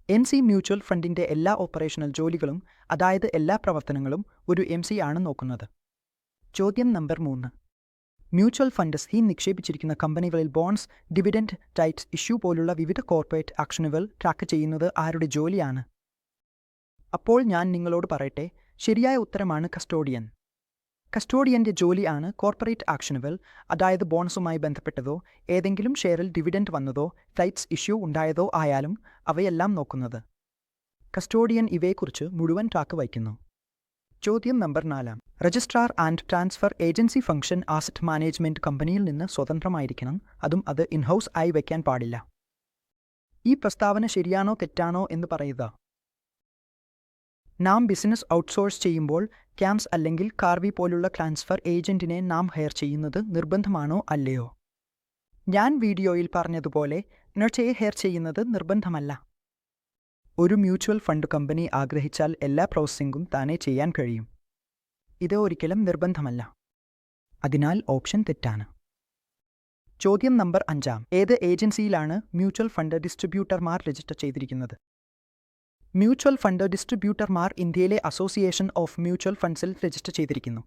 [SPEAKER 1] NC മ്യൂച്വൽ ഫണ്ടിന്റെ എല്ലാ ഓപ്പറേഷണൽ ജോലികളും, അതായത് എല്ലാ പ്രവർത്തനങ്ങളും ഒരു MC ആണ് നോക്കുന്നത്. ചോദ്യം നമ്പർ 3. മ്യൂച്വൽ ഫണ്ട്സ് നിക്ഷേപിച്ചിരിക്കുന്ന കമ്പനികളിൽ ബോൺസ്, ഡിവിഡൻഡ്, ടൈറ്റ്സ് ഇഷ്യൂ പോലുള്ള വിവിധ കോർപ്പറേറ്റ് ആക്ഷനുകൾ ട്രാക്ക് ചെയ്യുന്നത് ആരുടെ ജോലിയാണ്? അപ്പോൾ ഞാൻ നിങ്ങളോട് പറയട്ടെ, ശരിയായ ഉത്തരമാണ് കസ്റ്റോഡിയൻ. കസ്റ്റോഡിയന്റെ ജോലിയാണ് കോർപ്പറേറ്റ് ആക്ഷനുകൾ, അതായത് ബോണസുമായി ബന്ധപ്പെട്ടതോ ഏതെങ്കിലും ഷെയറിൽ ഡിവിഡൻഡ് വന്നതോ ടൈറ്റ്സ് ഇഷ്യൂ ഉണ്ടായതോ ആയാലും അവയെല്ലാം നോക്കുന്നത്. കസ്റ്റോഡിയൻ ഇവയെക്കുറിച്ച് മുഴുവൻ ട്രാക്ക് വയ്ക്കുന്നു. ചോദ്യം number 4. Registrar and transfer agency function asset management കമ്പനിയിൽ നിന്ന് സ്വതന്ത്രമായിരിക്കണം, അതും അത് ഇൻഹൌസ് ആയി വയ്ക്കാൻ പാടില്ല. ഈ പ്രസ്താവന ശരിയാണോ തെറ്റാണോ എന്ന് പറയുക. നാം ബിസിനസ് ഔട്ട്സോഴ്സ് ചെയ്യുമ്പോൾ CAMS അല്ലെങ്കിൽ കാർവി പോലുള്ള ട്രാൻസ്ഫർ ഏജന്റിനെ നാം ഹയർ ചെയ്യുന്നത് നിർബന്ധമാണോ അല്ലയോ? ഞാൻ വീഡിയോയിൽ പറഞ്ഞതുപോലെ നഴ്ചയെ ഹയർ ചെയ്യുന്നത് നിർബന്ധമല്ല. ഒരു മ്യൂച്വൽ ഫണ്ട് കമ്പനി ആഗ്രഹിച്ചാൽ എല്ലാ പ്രോസസ്സിംഗും താനേ ചെയ്യാൻ കഴിയും. ഇത് ഒരിക്കലും നിർബന്ധമല്ല. അതിനാൽ ഓപ്ഷൻ തെറ്റാണ്. ചോദ്യം നമ്പർ 5. ഏത് ഏജൻസിയിലാണ് മ്യൂച്വൽ ഫണ്ട് ഡിസ്ട്രിബ്യൂട്ടർമാർ രജിസ്റ്റർ ചെയ്തിരിക്കുന്നത്? മ്യൂച്വൽ ഫണ്ട് ഡിസ്ട്രിബ്യൂട്ടർമാർ ഇന്ത്യയിലെ അസോസിയേഷൻ ഓഫ് മ്യൂച്വൽ ഫണ്ട്സിൽ രജിസ്റ്റർ ചെയ്തിരിക്കുന്നു.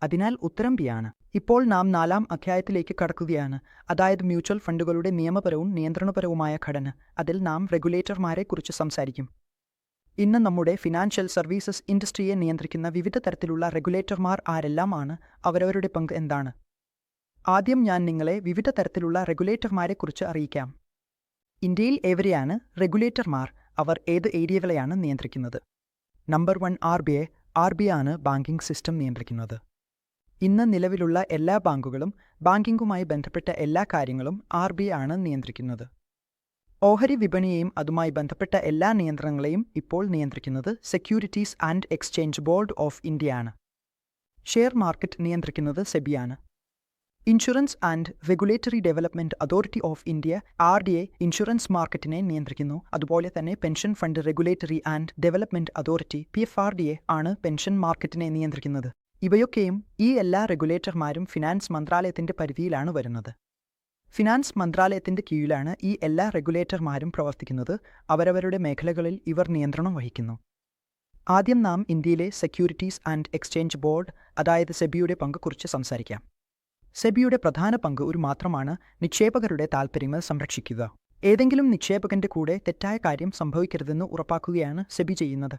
[SPEAKER 1] അതിനാൽ ഉത്തരം ബി ആണ്. ഇപ്പോൾ നാം 4ാം അധ്യായത്തിലേക്ക് കടക്കുകയാണ്, അതായത് മ്യൂച്വൽ ഫണ്ടുകളുടെ നിയമപരവും നിയന്ത്രണപരവുമായ ഘടന. അതിൽ നാം റെഗുലേറ്റർമാരെ കുറിച്ച് സംസാരിക്കും. ഇന്ന് നമ്മുടെ ഫിനാൻഷ്യൽ സർവീസസ് ഇൻഡസ്ട്രിയെ നിയന്ത്രിക്കുന്ന വിവിധ തരത്തിലുള്ള റെഗുലേറ്റർമാർ ആരെല്ലാമാണ്, അവരവരുടെ പങ്ക് എന്താണ്? ആദ്യം ഞാൻ നിങ്ങളെ വിവിധ തരത്തിലുള്ള റെഗുലേറ്റർമാരെക്കുറിച്ച് അറിയിക്കാം. ഇന്ത്യയിൽ എവരെയാണ് റെഗുലേറ്റർമാർ? അവർ ഏത് ഏരിയകളെയാണ് നിയന്ത്രിക്കുന്നത്? Number 1 RBI. RBI ആണ് ബാങ്കിംഗ് സിസ്റ്റം നിയന്ത്രിക്കുന്നത്. ഇന്ന് നിലവിലുള്ള എല്ലാ ബാങ്കുകളും ബാങ്കിംഗുമായി ബന്ധപ്പെട്ട എല്ലാ കാര്യങ്ങളും RBI ആണ് നിയന്ത്രിക്കുന്നത്. ഓഹരി വിപണിയെയും അതുമായി ബന്ധപ്പെട്ട എല്ലാ നിയന്ത്രണങ്ങളെയും ഇപ്പോൾ നിയന്ത്രിക്കുന്നത് securities and exchange board of India ആണ്. ഷെയർ മാർക്കറ്റ് നിയന്ത്രിക്കുന്നത് സെബിയാണ്. Insurance and regulatory development authority of India RDA insurance മാർക്കറ്റിനെ നിയന്ത്രിക്കുന്നു. അതുപോലെ തന്നെ pension fund regulatory and development authority PFRDA ആണ് പെൻഷൻ മാർക്കറ്റിനെ നിയന്ത്രിക്കുന്നത്. ഇവയൊക്കെയും ഈ എല്ലാ റെഗുലേറ്റർമാരും ഫിനാൻസ് മന്ത്രാലയത്തിന്റെ പരിധിയിലാണ് വരുന്നത്. ഫിനാൻസ് മന്ത്രാലയത്തിന്റെ കീഴിലാണ് ഈ എല്ലാ റെഗുലേറ്റർമാരും പ്രവർത്തിക്കുന്നത്. അവരവരുടെ മേഖലകളിൽ ഇവർ നിയന്ത്രണം വഹിക്കുന്നു. ആദ്യം നാം ഇന്ത്യയിലെ സെക്യൂരിറ്റീസ് ആൻഡ് എക്സ്ചേഞ്ച് ബോർഡ് അതായത് സെബിയുടെ പങ്കുകുറിച്ച് സംസാരിക്കാം. സെബിയുടെ പ്രധാന പങ്ക് ഒരു മാത്രമാണ് നിക്ഷേപകരുടെ താൽപ്പര്യങ്ങൾ സംരക്ഷിക്കുക. ഏതെങ്കിലും നിക്ഷേപകന്റെ കൂടെ തെറ്റായ കാര്യം സംഭവിക്കരുതെന്ന് ഉറപ്പാക്കുകയാണ് സെബി ചെയ്യുന്നത്.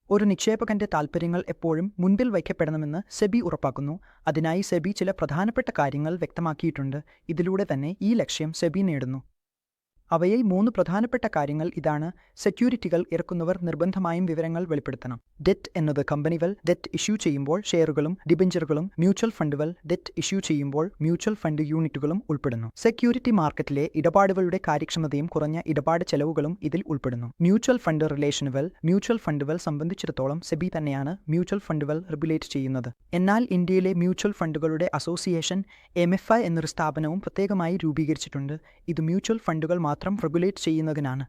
[SPEAKER 1] ഒരു നിക്ഷേപകന്റെ താൽപ്പര്യങ്ങൾ എപ്പോഴും മുൻപിൽ വയ്ക്കപ്പെടണമെന്ന് സെബി ഉറപ്പാക്കുന്നു. അതിനായി സെബി ചില പ്രധാനപ്പെട്ട കാര്യങ്ങൾ വ്യക്തമാക്കിയിട്ടുണ്ട്. ഇതിലൂടെ തന്നെ ഈ ലക്ഷ്യം സെബി നേടുന്നു. അവയിൽ 3 പ്രധാനപ്പെട്ട കാര്യങ്ങൾ ഇതാണ്. സെക്യൂരിറ്റികൾ ഇറക്കുന്നവർ നിർബന്ധമായും വിവരങ്ങൾ വെളിപ്പെടുത്തണം. ഡെറ്റ് എന്നത് കമ്പനികൾ ഡെറ്റ് ഇഷ്യൂ ചെയ്യുമ്പോൾ ഷെയറുകളും ഡിബഞ്ചറുകളും, മ്യൂച്വൽ ഫണ്ടുകൾ ഡെറ്റ് ഇഷ്യൂ ചെയ്യുമ്പോൾ മ്യൂച്വൽ ഫണ്ട് യൂണിറ്റുകളും ഉൾപ്പെടുന്നു. സെക്യൂരിറ്റി മാർക്കറ്റിലെ ഇടപാടുകളുടെ കാര്യക്ഷമതയും കുറഞ്ഞ ഇടപാട് ചെലവുകളും ഇതിൽ ഉൾപ്പെടുന്നു. മ്യൂച്വൽ ഫണ്ട് മ്യൂച്വൽ ഫണ്ടുകൾ സംബന്ധിച്ചിടത്തോളം സെബി തന്നെയാണ് മ്യൂച്വൽ ഫണ്ടുകൾ റെഗുലേറ്റ് ചെയ്യുന്നത്. എന്നാൽ ഇന്ത്യയിലെ മ്യൂച്വൽ ഫണ്ടുകളുടെ അസോസിയേഷൻ MFI എന്നൊരു സ്ഥാപനവും പ്രത്യേകമായി രൂപീകരിച്ചിട്ടുണ്ട്. ഇത് മ്യൂച്വൽ ഫണ്ടുകൾ മാത്രം റെഗുലേറ്റ് ചെയ്യുന്നതിനാണ്.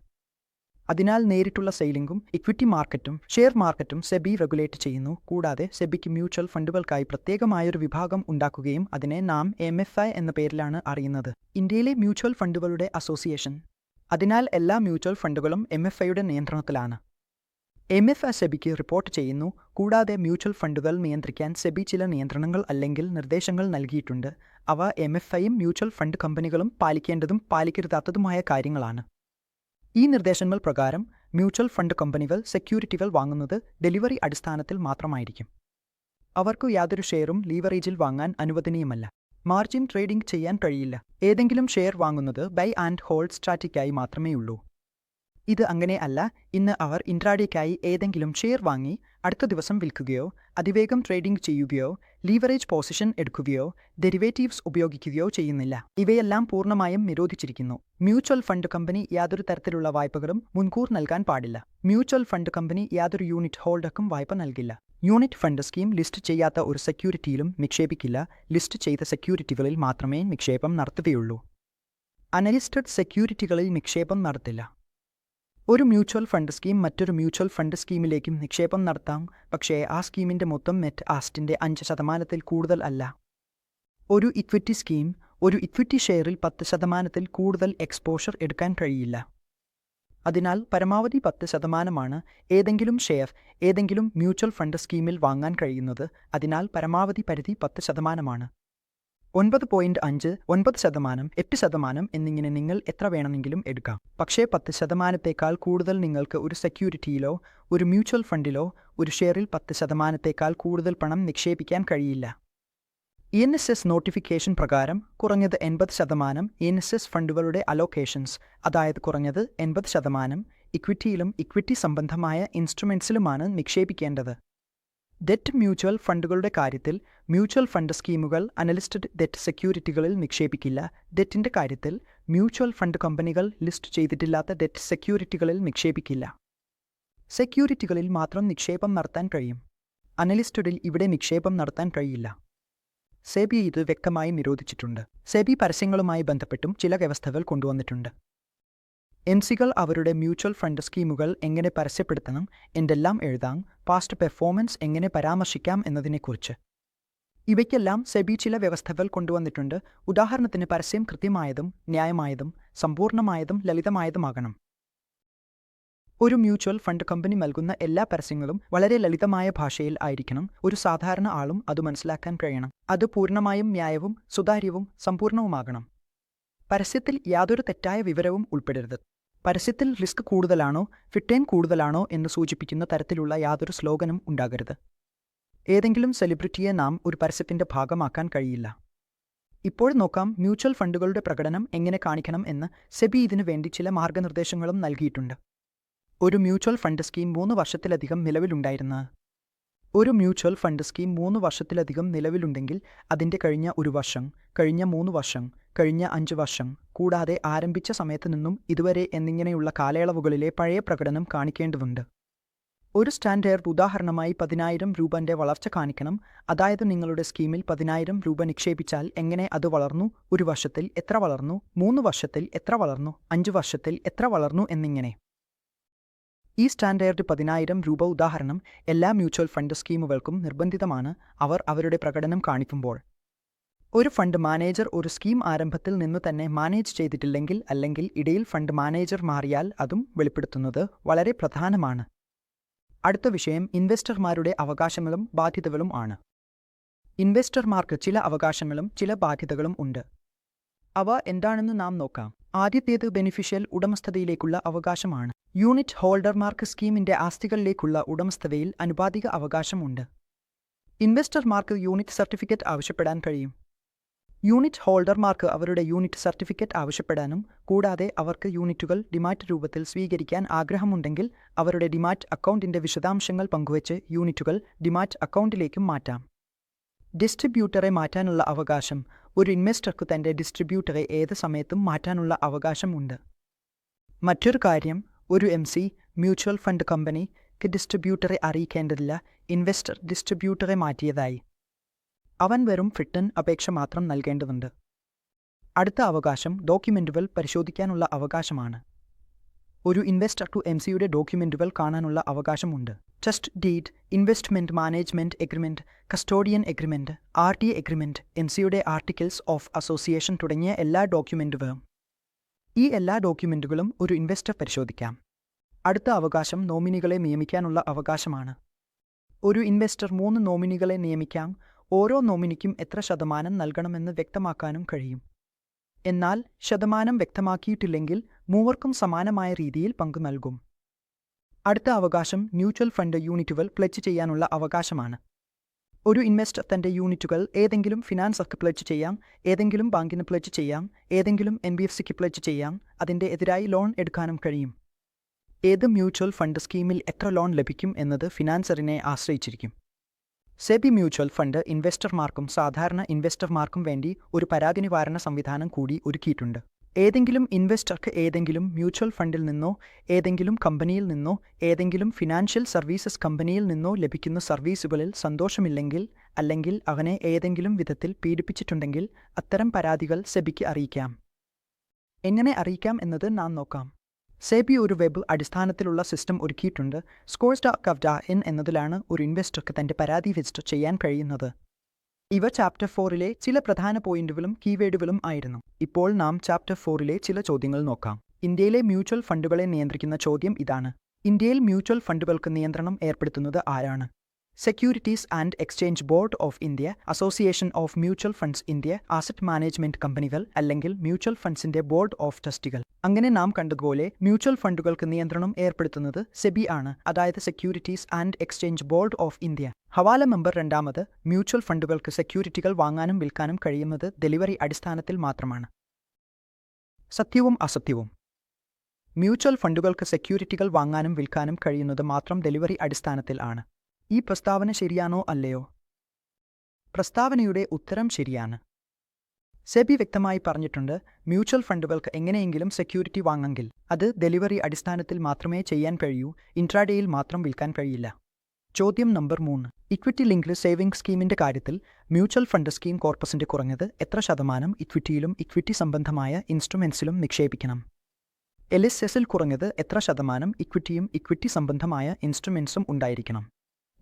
[SPEAKER 1] അതിനാൽ നേരിട്ടുള്ള സെയിലിംഗും ഇക്വിറ്റി മാർക്കറ്റും ഷെയർ മാർക്കറ്റും സെബി റെഗുലേറ്റ് ചെയ്യുന്നു. കൂടാതെ സെബിക്ക് മ്യൂച്വൽ ഫണ്ടുകൾക്കായി പ്രത്യേകമായൊരു വിഭാഗം ഉണ്ടാക്കുകയും അതിനെ നാം MFI എന്ന പേരിലാണ് അറിയുന്നത്. ഇന്ത്യയിലെ മ്യൂച്വൽ ഫണ്ടുകളുടെ അസോസിയേഷൻ. അതിനാൽ എല്ലാ മ്യൂച്വൽ ഫണ്ടുകളും MFIയുടെ നിയന്ത്രണത്തിലാണ്. MFI സെബിക്ക് റിപ്പോർട്ട് ചെയ്യുന്നു. കൂടാതെ മ്യൂച്വൽ ഫണ്ടുകൾ നിയന്ത്രിക്കാൻ സെബി ചില നിയന്ത്രണങ്ങൾ അല്ലെങ്കിൽ നിർദ്ദേശങ്ങൾ നൽകിയിട്ടുണ്ട്. അവ MFIയും മ്യൂച്വൽ ഫണ്ട് കമ്പനികളും പാലിക്കേണ്ടതും പാലിക്കരുതാത്തതുമായ കാര്യങ്ങളാണ്. ഈ നിർദ്ദേശങ്ങൾ പ്രകാരം മ്യൂച്വൽ ഫണ്ട് കമ്പനികൾ സെക്യൂരിറ്റികൾ വാങ്ങുന്നത് ഡെലിവറി അടിസ്ഥാനത്തിൽ മാത്രമായിരിക്കും. അവർക്ക് യാതൊരു ഷെയറും ലീവറേജിൽ വാങ്ങാൻ അനുവദനീയമല്ല. മാർജിൻ ട്രേഡിംഗ് ചെയ്യാൻ കഴിയില്ല. ഏതെങ്കിലും ഷെയർ വാങ്ങുന്നത് ബൈ ആൻഡ് ഹോൾഡ് സ്ട്രാറ്റജിക്കായി മാത്രമേയുള്ളൂ. ഇത് അങ്ങനെ അല്ല. ഇന്ന് അവർ ഇൻട്രാഡേക്കായി ഏതെങ്കിലും ഷെയർ വാങ്ങി അടുത്ത ദിവസം വിൽക്കുകയോ അതിവേഗം ട്രേഡിംഗ് ചെയ്യുകയോ ലീവറേജ് പൊസിഷൻ എടുക്കുകയോ ഡെറിവേറ്റീവ്സ് ഉപയോഗിക്കുകയോ ചെയ്യുന്നില്ല. ഇവയെല്ലാം പൂർണ്ണമായും നിരോധിച്ചിരിക്കുന്നു. മ്യൂച്വൽ ഫണ്ട് കമ്പനി യാതൊരു തരത്തിലുള്ള വായ്പകളും മുൻകൂർ നൽകാൻ പാടില്ല. മ്യൂച്വൽ ഫണ്ട് കമ്പനി യാതൊരു യൂണിറ്റ് ഹോൾഡർക്കും വായ്പ നൽകില്ല. യൂണിറ്റ് ഫണ്ട് സ്കീം ലിസ്റ്റ് ചെയ്യാത്ത ഒരു സെക്യൂരിറ്റിയിലും നിക്ഷേപിക്കില്ല. ലിസ്റ്റ് ചെയ്ത സെക്യൂരിറ്റികളിൽ മാത്രമേ നിക്ഷേപം നടത്തുകയുള്ളൂ. അൺലിസ്റ്റഡ് സെക്യൂരിറ്റികളിൽ നിക്ഷേപം നടത്തില്ല. ഒരു മ്യൂച്വൽ ഫണ്ട് സ്കീം മറ്റൊരു മ്യൂച്വൽ ഫണ്ട് സ്കീമിലേക്കും നിക്ഷേപം നടത്താം. പക്ഷേ ആ സ്കീമിന്റെ മൊത്തം നെറ്റ് ആസ്റ്റിന്റെ 5% കൂടുതൽ അല്ല. ഒരു ഇക്വിറ്റി സ്കീം ഒരു ഇക്വിറ്റി ഷെയറിൽ 10% കൂടുതൽ എക്സ്പോഷർ എടുക്കാൻ കഴിയില്ല. അതിനാൽ പരമാവധി 10% ഏതെങ്കിലും ഷെയർ ഏതെങ്കിലും മ്യൂച്വൽ ഫണ്ട് സ്കീമിൽ വാങ്ങാൻ കഴിയുന്നത്. അതിനാൽ പരമാവധി പരിധി 10%. 9.5, 9%, 8% എന്നിങ്ങനെ നിങ്ങൾ എത്ര വേണമെങ്കിലും എടുക്കാം. പക്ഷേ 10%-ത്തേക്കാൾ കൂടുതൽ നിങ്ങൾക്ക് ഒരു സെക്യൂരിറ്റിയിലോ ഒരു മ്യൂച്വൽ ഫണ്ടിലോ ഒരു ഷെയറിൽ 10%-ത്തേക്കാൾ കൂടുതൽ പണം നിക്ഷേപിക്കാൻ കഴിയില്ല. ENSS നോട്ടിഫിക്കേഷൻ പ്രകാരം കുറഞ്ഞത് 80% ENSS ഫണ്ടുകളുടെ അലോക്കേഷൻസ്, അതായത് കുറഞ്ഞത് 80% ഇക്വിറ്റിയിലും ഇക്വിറ്റി സംബന്ധമായ ഇൻസ്ട്രുമെന്റ്സിലുമാണ് നിക്ഷേപിക്കേണ്ടത്. ഡെറ്റ് മ്യൂച്വൽ ഫണ്ടുകളുടെ കാര്യത്തിൽ മ്യൂച്വൽ ഫണ്ട് സ്കീമുകൾ അൺലിസ്റ്റഡ് ഡെറ്റ് സെക്യൂരിറ്റികളിൽ നിക്ഷേപിക്കില്ല. ഡെറ്റിന്റെ കാര്യത്തിൽ മ്യൂച്വൽ ഫണ്ട് കമ്പനികൾ ലിസ്റ്റ് ചെയ്തിട്ടില്ലാത്ത ഡെറ്റ് സെക്യൂരിറ്റികളിൽ നിക്ഷേപിക്കില്ല. സെക്യൂരിറ്റികളിൽ മാത്രം നിക്ഷേപം നടത്താൻ കഴിയും. അൺലിസ്റ്റഡിൽ ഇവിടെ നിക്ഷേപം നടത്താൻ കഴിയില്ല. സെബി ഇത് വ്യക്തമായി നിരോധിച്ചിട്ടുണ്ട്. സെബി പരസ്യങ്ങളുമായി ബന്ധപ്പെട്ടും ചില വ്യവസ്ഥകൾ കൊണ്ടുവന്നിട്ടുണ്ട്. MCകൾ അവരുടെ മ്യൂച്വൽ ഫണ്ട് സ്കീമുകൾ എങ്ങനെ പരസ്യപ്പെടുത്തണം, എന്തെല്ലാം എഴുതാം, പാസ്റ്റ് പെർഫോമൻസ് എങ്ങനെ പരാമർശിക്കാം എന്നതിനെക്കുറിച്ച്. ഇവയ്ക്കെല്ലാം സെബി ചില വ്യവസ്ഥകൾ കൊണ്ടുവന്നിട്ടുണ്ട്. ഉദാഹരണത്തിന് പരസ്യം കൃത്യമായതും ന്യായമായതും സമ്പൂർണ്ണമായതും ലളിതമായതുമാകണം. ഒരു മ്യൂച്വൽ ഫണ്ട് കമ്പനി നൽകുന്ന എല്ലാ പരസ്യങ്ങളും വളരെ ലളിതമായ ഭാഷയിൽ ആയിരിക്കണം. ഒരു സാധാരണ ആളും അത് മനസ്സിലാക്കാൻ കഴിയണം. അത് പൂർണ്ണമായും ന്യായവും സുതാര്യവും സമ്പൂർണ്ണവുമാകണം. പരസ്യത്തിൽ യാതൊരു തെറ്റായ വിവരവും ഉൾപ്പെടരുത്. പരസ്യത്തിൽ റിസ്ക് കൂടുതലാണോ റിട്ടേൺ കൂടുതലാണോ എന്ന് സൂചിപ്പിക്കുന്ന തരത്തിലുള്ള യാതൊരു സ്ലോഗനും ഉണ്ടാകരുത്. ഏതെങ്കിലും സെലിബ്രിറ്റിയെ നാം ഒരു പരസ്യത്തിന്റെ ഭാഗമാക്കാൻ കഴിയില്ല. ഇപ്പോൾ നോക്കാം മ്യൂച്വൽ ഫണ്ടുകളുടെ പ്രകടനം എങ്ങനെ കാണിക്കണം എന്ന് സെബി ഇതിനു വേണ്ടി ചില മാർഗനിർദ്ദേശങ്ങളും നൽകിയിട്ടുണ്ട്. ഒരു മ്യൂച്വൽ ഫണ്ട് സ്കീം 3 വർഷത്തിലധികം നിലവിലുണ്ടായിരുന്ന ഒരു മ്യൂച്വൽ ഫണ്ട് സ്കീം 3 വർഷത്തിലധികം നിലവിലുണ്ടെങ്കിൽ അതിൻ്റെ കഴിഞ്ഞ 1 വർഷം, കഴിഞ്ഞ 3 വർഷം, കഴിഞ്ഞ 5 വർഷം, കൂടാതെ ആരംഭിച്ച സമയത്ത് നിന്നും ഇതുവരെ എന്നിങ്ങനെയുള്ള കാലയളവുകളിലെ പഴയ പ്രകടനം കാണിക്കേണ്ടതുണ്ട്. ഒരു സ്റ്റാൻഡേർഡ് ഉദാഹരണമായി 10,000 രൂപന്റെ വളർച്ച കാണിക്കണം. അതായത് നിങ്ങളുടെ സ്കീമിൽ 10,000 രൂപ നിക്ഷേപിച്ചാൽ എങ്ങനെ അത് വളർന്നു, 1 വർഷത്തിൽ എത്ര വളർന്നു, 3 വർഷത്തിൽ എത്ര വളർന്നു, 5 വർഷത്തിൽ എത്ര വളർന്നു എന്നിങ്ങനെ. ഈ സ്റ്റാൻഡേർഡ് 10,000 രൂപ ഉദാഹരണം എല്ലാ മ്യൂച്വൽ ഫണ്ട് സ്കീമുകൾക്കും നിർബന്ധിതമാണ് അവർ അവരുടെ പ്രകടനം കാണിക്കുമ്പോൾ. ഒരു ഫണ്ട് മാനേജർ ഒരു സ്കീം ആരംഭത്തിൽ നിന്നു തന്നെ മാനേജ് ചെയ്തിട്ടില്ലെങ്കിൽ അല്ലെങ്കിൽ ഇടയിൽ ഫണ്ട് മാനേജർ മാറിയാൽ അതും വെളിപ്പെടുത്തുന്നത് വളരെ പ്രധാനമാണ്. അടുത്ത വിഷയം ഇൻവെസ്റ്റർമാരുടെ അവകാശങ്ങളും ബാധ്യതകളും ആണ്. ഇൻവെസ്റ്റർമാർക്ക് ചില അവകാശങ്ങളും ചില ബാധ്യതകളും ഉണ്ട്. അവ എന്താണെന്ന് നാം നോക്കാം. ആദ്യത്തേത് ബെനിഫിഷ്യൽ ഉടമസ്ഥതയിലേക്കുള്ള അവകാശമാണ്. യൂണിറ്റ് ഹോൾഡർമാർക്ക് സ്കീമിന്റെ ആസ്തികളിലേക്കുള്ള ഉടമസ്ഥതയിൽ അനുപാതിക അവകാശമുണ്ട്. ഇൻവെസ്റ്റർമാർക്ക് യൂണിറ്റ് സർട്ടിഫിക്കറ്റ് ആവശ്യപ്പെടാൻ കഴിയും. യൂണിറ്റ് ഹോൾഡർമാർക്ക് അവരുടെ യൂണിറ്റ് സർട്ടിഫിക്കറ്റ് ആവശ്യപ്പെടാനും കൂടാതെ അവർക്ക് യൂണിറ്റുകൾ ഡിമാറ്റ് രൂപത്തിൽ സ്വീകരിക്കാൻ ആഗ്രഹമുണ്ടെങ്കിൽ അവരുടെ ഡിമാറ്റ് അക്കൗണ്ടിന്റെ വിശദാംശങ്ങൾ പങ്കുവച്ച് യൂണിറ്റുകൾ ഡിമാറ്റ് അക്കൗണ്ടിലേക്കും മാറ്റാം. ഡിസ്ട്രിബ്യൂട്ടറെ മാറ്റാനുള്ള അവകാശം. ഒരു ഇൻവെസ്റ്റർക്ക് തന്റെ ഡിസ്ട്രിബ്യൂട്ടറെ ഏത് സമയത്തും മാറ്റാനുള്ള അവകാശമുണ്ട്. മറ്റൊരു കാര്യം, ഒരു MC മ്യൂച്വൽ ഫണ്ട് കമ്പനിക്ക് ഡിസ്ട്രിബ്യൂട്ടറെ അറിയിക്കേണ്ടതില്ല ഇൻവെസ്റ്റർ ഡിസ്ട്രിബ്യൂട്ടറെ മാറ്റിയതായി. അവൻ വെറും റിട്ടേൺ അപേക്ഷ മാത്രം നൽകേണ്ടതുണ്ട്. അടുത്ത അവകാശം ഡോക്യുമെന്റുകൾ പരിശോധിക്കാനുള്ള അവകാശമാണ്. ഒരു ഇൻവെസ്റ്റർക്ക് MCയുടെ ഡോക്യുമെന്റുകൾ കാണാനുള്ള അവകാശമുണ്ട്. Trust deed, investment management agreement, custodian agreement, RT agreement, MCയുടെ ആർട്ടിക്കിൾസ് ഓഫ് അസോസിയേഷൻ തുടങ്ങിയ എല്ലാ ഡോക്യുമെന്റുകളും. ഈ എല്ലാ ഡോക്യുമെന്റുകളും ഒരു ഇൻവെസ്റ്റർ പരിശോധിക്കാം. അടുത്ത അവകാശം നോമിനികളെ നിയമിക്കാനുള്ള അവകാശമാണ്. ഒരു ഇൻവെസ്റ്റർ 3 നോമിനികളെ നിയമിക്കാം. ഓരോ നോമിനിക്കും എത്ര ശതമാനം നൽകണമെന്ന് വ്യക്തമാക്കാനും കഴിയും. എന്നാൽ ശതമാനം വ്യക്തമാക്കിയിട്ടില്ലെങ്കിൽ മൂവർക്കും സമാനമായ രീതിയിൽ പങ്കു നൽകും. അടുത്ത അവകാശം മ്യൂച്വൽ ഫണ്ട് യൂണിറ്റുകൾ പ്ലെഡ്ജ് ചെയ്യാനുള്ള അവകാശമാണ്. ഒരു ഇൻവെസ്റ്റർ തന്റെ യൂണിറ്റുകൾ ഏതെങ്കിലും ഫിനാൻസർക്ക് പ്ലെഡ്ജ് ചെയ്യാം, ഏതെങ്കിലും ബാങ്കിന് പ്ലെഡ്ജ് ചെയ്യാം, ഏതെങ്കിലും NBFCക്ക് പ്ലെഡ്ജ് ചെയ്യാം. അതിന്റെ എതിരായി ലോൺ എടുക്കാനും കഴിയും. ഏത് മ്യൂച്വൽ ഫണ്ട് സ്കീമിൽ എത്ര ലോൺ ലഭിക്കും എന്നത് ഫിനാൻസറിനെ ആശ്രയിച്ചിരിക്കും. സെബി മ്യൂച്വൽ ഫണ്ട് ഇൻവെസ്റ്റർമാർക്കും സാധാരണ ഇൻവെസ്റ്റർമാർക്കും വേണ്ടി ഒരു പരാതി നിവാരണ സംവിധാനം കൂടി ഒരുക്കിയിട്ടുണ്ട്. ഏതെങ്കിലും ഇൻവെസ്റ്റർക്ക് ഏതെങ്കിലും മ്യൂച്വൽ ഫണ്ടിൽ നിന്നോ ഏതെങ്കിലും കമ്പനിയിൽ നിന്നോ ഏതെങ്കിലും ഫിനാൻഷ്യൽ സർവീസസ് കമ്പനിയിൽ നിന്നോ ലഭിക്കുന്ന സർവീസുകളിൽ സന്തോഷമില്ലെങ്കിൽ അല്ലെങ്കിൽ അവനെ ഏതെങ്കിലും വിധത്തിൽ പീഡിപ്പിച്ചിട്ടുണ്ടെങ്കിൽ അത്തരം പരാതികൾ സെബിക്ക് അറിയിക്കാം. എങ്ങനെ അറിയിക്കാം എന്നത് നാം നോക്കാം. സെബി ഒരു വെബ് അടിസ്ഥാനത്തിലുള്ള സിസ്റ്റം ഒരുക്കിയിട്ടുണ്ട്. scores.gov.in എന്നതിലാണ് ഒരു ഇൻവെസ്റ്റർക്ക് തന്റെ പരാതി രജിസ്റ്റർ ചെയ്യാൻ കഴിയുന്നത്. ഇവ ചാപ്റ്റർ 4ലെ ചില പ്രധാന പോയിന്റുകളും കീവേഡുകളും ആയിരുന്നു. ഇപ്പോൾ നാം ചാപ്റ്റർ 4ലെ ചില ചോദ്യങ്ങൾ നോക്കാം. ഇന്ത്യയിലെ മ്യൂച്വൽ ഫണ്ടുകളെ നിയന്ത്രിക്കുന്ന ചോദ്യം ഇതാണ്. ഇന്ത്യയിൽ മ്യൂച്വൽ ഫണ്ടുകൾക്ക് നിയന്ത്രണം ഏർപ്പെടുത്തുന്നത് ആരാണ്? Securities and exchange board of India, association of mutual funds India, asset management കമ്പനികൾ അല്ലെങ്കിൽ മ്യൂച്വൽ ഫണ്ട്സിന്റെ ബോർഡ് ഓഫ് ട്രസ്റ്റികൾ. അങ്ങനെ നാം കണ്ടതുപോലെ മ്യൂച്വൽ ഫണ്ടുകൾക്ക് നിയന്ത്രണം ഏർപ്പെടുത്തുന്നത് സെബി ആണ്, അതായത് securities and exchange board of India. ഹവാല നമ്പർ 2. മ്യൂച്വൽ ഫണ്ടുകൾക്ക് സെക്യൂരിറ്റികൾ വാങ്ങാനും വിൽക്കാനും കഴിയുന്നത് ഡെലിവറി അടിസ്ഥാനത്തിൽ മാത്രമാണ്. സത്യവും അസത്യവും. മ്യൂച്വൽ ഫണ്ടുകൾക്ക് സെക്യൂരിറ്റികൾ വാങ്ങാനും വിൽക്കാനും കഴിയുന്നത് മാത്രം ഡെലിവറി അടിസ്ഥാനത്തിൽ ആണ്. ഈ പ്രസ്താവന ശരിയാണോ അല്ലയോ? പ്രസ്താവനയുടെ ഉത്തരം ശരിയാണ്. സെബി വ്യക്തമായി പറഞ്ഞിട്ടുണ്ട്, മ്യൂച്വൽ ഫണ്ടുകൾക്ക് എങ്ങനെയെങ്കിലും സെക്യൂരിറ്റി വാങ്ങെങ്കിൽ അത് ഡെലിവറി അടിസ്ഥാനത്തിൽ മാത്രമേ ചെയ്യാൻ കഴിയൂ, ഇൻട്രാഡേയിൽ മാത്രം വിൽക്കാൻ കഴിയില്ല. ചോദ്യം നമ്പർ 3. ഇക്വിറ്റി ലിങ്ക്ഡ് സേവിംഗ് സ്കീമിന്റെ കാര്യത്തിൽ മ്യൂച്വൽ ഫണ്ട് സ്കീം കോർപ്പസിന്റെ കുറഞ്ഞത് എത്ര ശതമാനം ഇക്വിറ്റിയിലും ഇക്വിറ്റി സംബന്ധമായ ഇൻസ്ട്രുമെന്റ്സിലും നിക്ഷേപിക്കണം? LSSൽ കുറഞ്ഞത് എത്ര ശതമാനം ഇക്വിറ്റിയും ഇക്വിറ്റി സംബന്ധമായ ഇൻസ്ട്രുമെന്റ്സും ഉണ്ടായിരിക്കണം?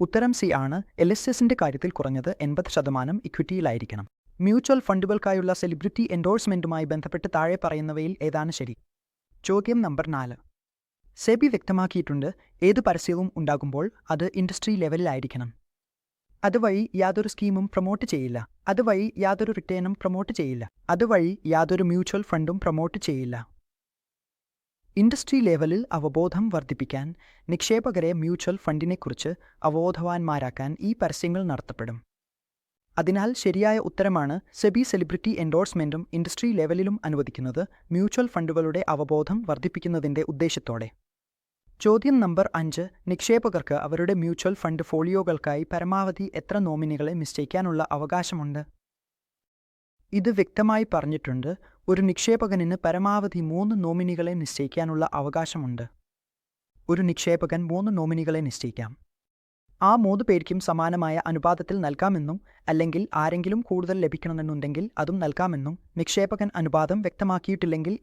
[SPEAKER 1] ഉത്തരം C ആണ്. LSSന്റെ കാര്യത്തിൽ കുറഞ്ഞത് 80% ഇക്വിറ്റിയിലായിരിക്കണം. മ്യൂച്വൽ ഫണ്ടുകൾക്കായുള്ള സെലിബ്രിറ്റി എൻഡോഴ്സ്മെന്റുമായി ബന്ധപ്പെട്ട് താഴെ പറയുന്നവയിൽ ഏതാണ് ശരി? ചോദ്യം നമ്പർ 4. സെബി വ്യക്തമാക്കിയിട്ടുണ്ട്, ഏത് പരസ്യവും ഉണ്ടാകുമ്പോൾ അത് ഇൻഡസ്ട്രി ലെവലിലായിരിക്കണം. അതുവഴി യാതൊരു സ്കീമും പ്രൊമോട്ട് ചെയ്യില്ല. അതുവഴി യാതൊരു റിട്ടേണും പ്രൊമോട്ട് ചെയ്യില്ല. അതുവഴി യാതൊരു മ്യൂച്വൽ ഫണ്ടും പ്രൊമോട്ട് ചെയ്യില്ല. ഇൻഡസ്ട്രി ലെവലിൽ അവബോധം വർദ്ധിപ്പിക്കാൻ നിക്ഷേപകരെ മ്യൂച്വൽ ഫണ്ടിനെക്കുറിച്ച് അവബോധവാന്മാരാക്കാൻ ഈ പരസ്യങ്ങൾ നടത്തപ്പെടും. അതിനാൽ ശരിയായ ഉത്തരമാണ് സെബി സെലിബ്രിറ്റി എൻഡോഴ്സ്മെന്റും ഇൻഡസ്ട്രി ലെവലിലും അനുവദിക്കുന്നത് മ്യൂച്വൽ ഫണ്ടുകളുടെ അവബോധം വർദ്ധിപ്പിക്കുന്നതിന്റെ ഉദ്ദേശത്തോടെ. ചോദ്യം നമ്പർ 5. നിക്ഷേപകർക്ക് അവരുടെ മ്യൂച്വൽ ഫണ്ട് ഫോളിയോകൾക്കായി പരമാവധി എത്ര നോമിനികളെ നിശ്ചയിക്കാനുള്ള അവകാശമുണ്ട്? ഇത് വ്യക്തമായി പറഞ്ഞിട്ടുണ്ട്. ഒരു നിക്ഷേപകന് പരമാവധി 3 നോമിനികളെ നിശ്ചയിക്കാനുള്ള അവകാശമുണ്ട്. ഒരു നിക്ഷേപകൻ 3 നോമിനികളെ നിശ്ചയിക്കാം. ആ 3 പേർക്കും സമാനമായ അനുപാതത്തിൽ നൽകാമെന്നും അല്ലെങ്കിൽ ആരെങ്കിലും കൂടുതൽ ലഭിക്കണമെന്നുണ്ടെങ്കിൽ അതും നൽകാമെന്നും നിക്ഷേപകൻ അനുപാതം വ്യക്തമാക്കിയിട്ടില്ലെങ്കിൽ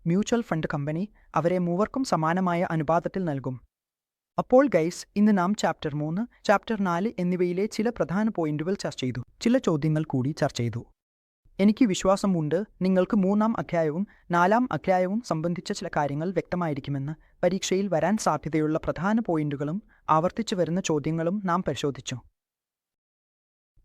[SPEAKER 1] മ്യൂച്വൽ ഫണ്ട് കമ്പനി അവരെ മൂവർക്കും സമാനമായ അനുപാതത്തിൽ നൽകും. അപ്പോൾ ഗൈസ്, ഇന്ന് നാം ചാപ്റ്റർ 3, ചാപ്റ്റർ 4 എന്നിവയിലെ ചില പ്രധാന പോയിന്റുകൾ ചർച്ച ചെയ്തു. ചില ചോദ്യങ്ങൾ കൂടി ചർച്ച ചെയ്തു. എനിക്ക് വിശ്വാസമുണ്ട് നിങ്ങൾക്ക് 3-ാം അധ്യായവും 4-ാം അധ്യായവും സംബന്ധിച്ച ചില കാര്യങ്ങൾ വ്യക്തമായിരിക്കുമെന്ന്. പരീക്ഷയിൽ വരാൻ സാധ്യതയുള്ള പ്രധാന പോയിന്റുകളും ആവർത്തിച്ചു വരുന്ന ചോദ്യങ്ങളും നാം പരിശോധിച്ചു.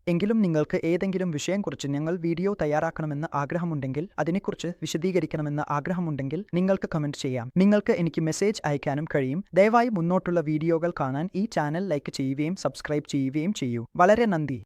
[SPEAKER 1] എങ്കിലും നിങ്ങൾക്ക് ഏതെങ്കിലും വിഷയത്തെക്കുറിച്ച് ഞങ്ങൾ വീഡിയോ തയ്യാറാക്കണമെന്ന് ആഗ്രഹമുണ്ടെങ്കിൽ, അതിനെക്കുറിച്ച് വിശദീകരിക്കണമെന്ന് ആഗ്രഹമുണ്ടെങ്കിൽ നിങ്ങൾക്ക് കമന്റ് ചെയ്യാം. നിങ്ങൾക്ക് എനിക്ക് മെസ്സേജ് അയക്കാനും കഴിയും. ദയവായി മുന്നോട്ടുള്ള വീഡിയോകൾ കാണാൻ ഈ ചാനൽ ലൈക്ക് ചെയ്യുകയും സബ്സ്ക്രൈബ് ചെയ്യുകയും ചെയ്യൂ. വളരെ നന്ദി.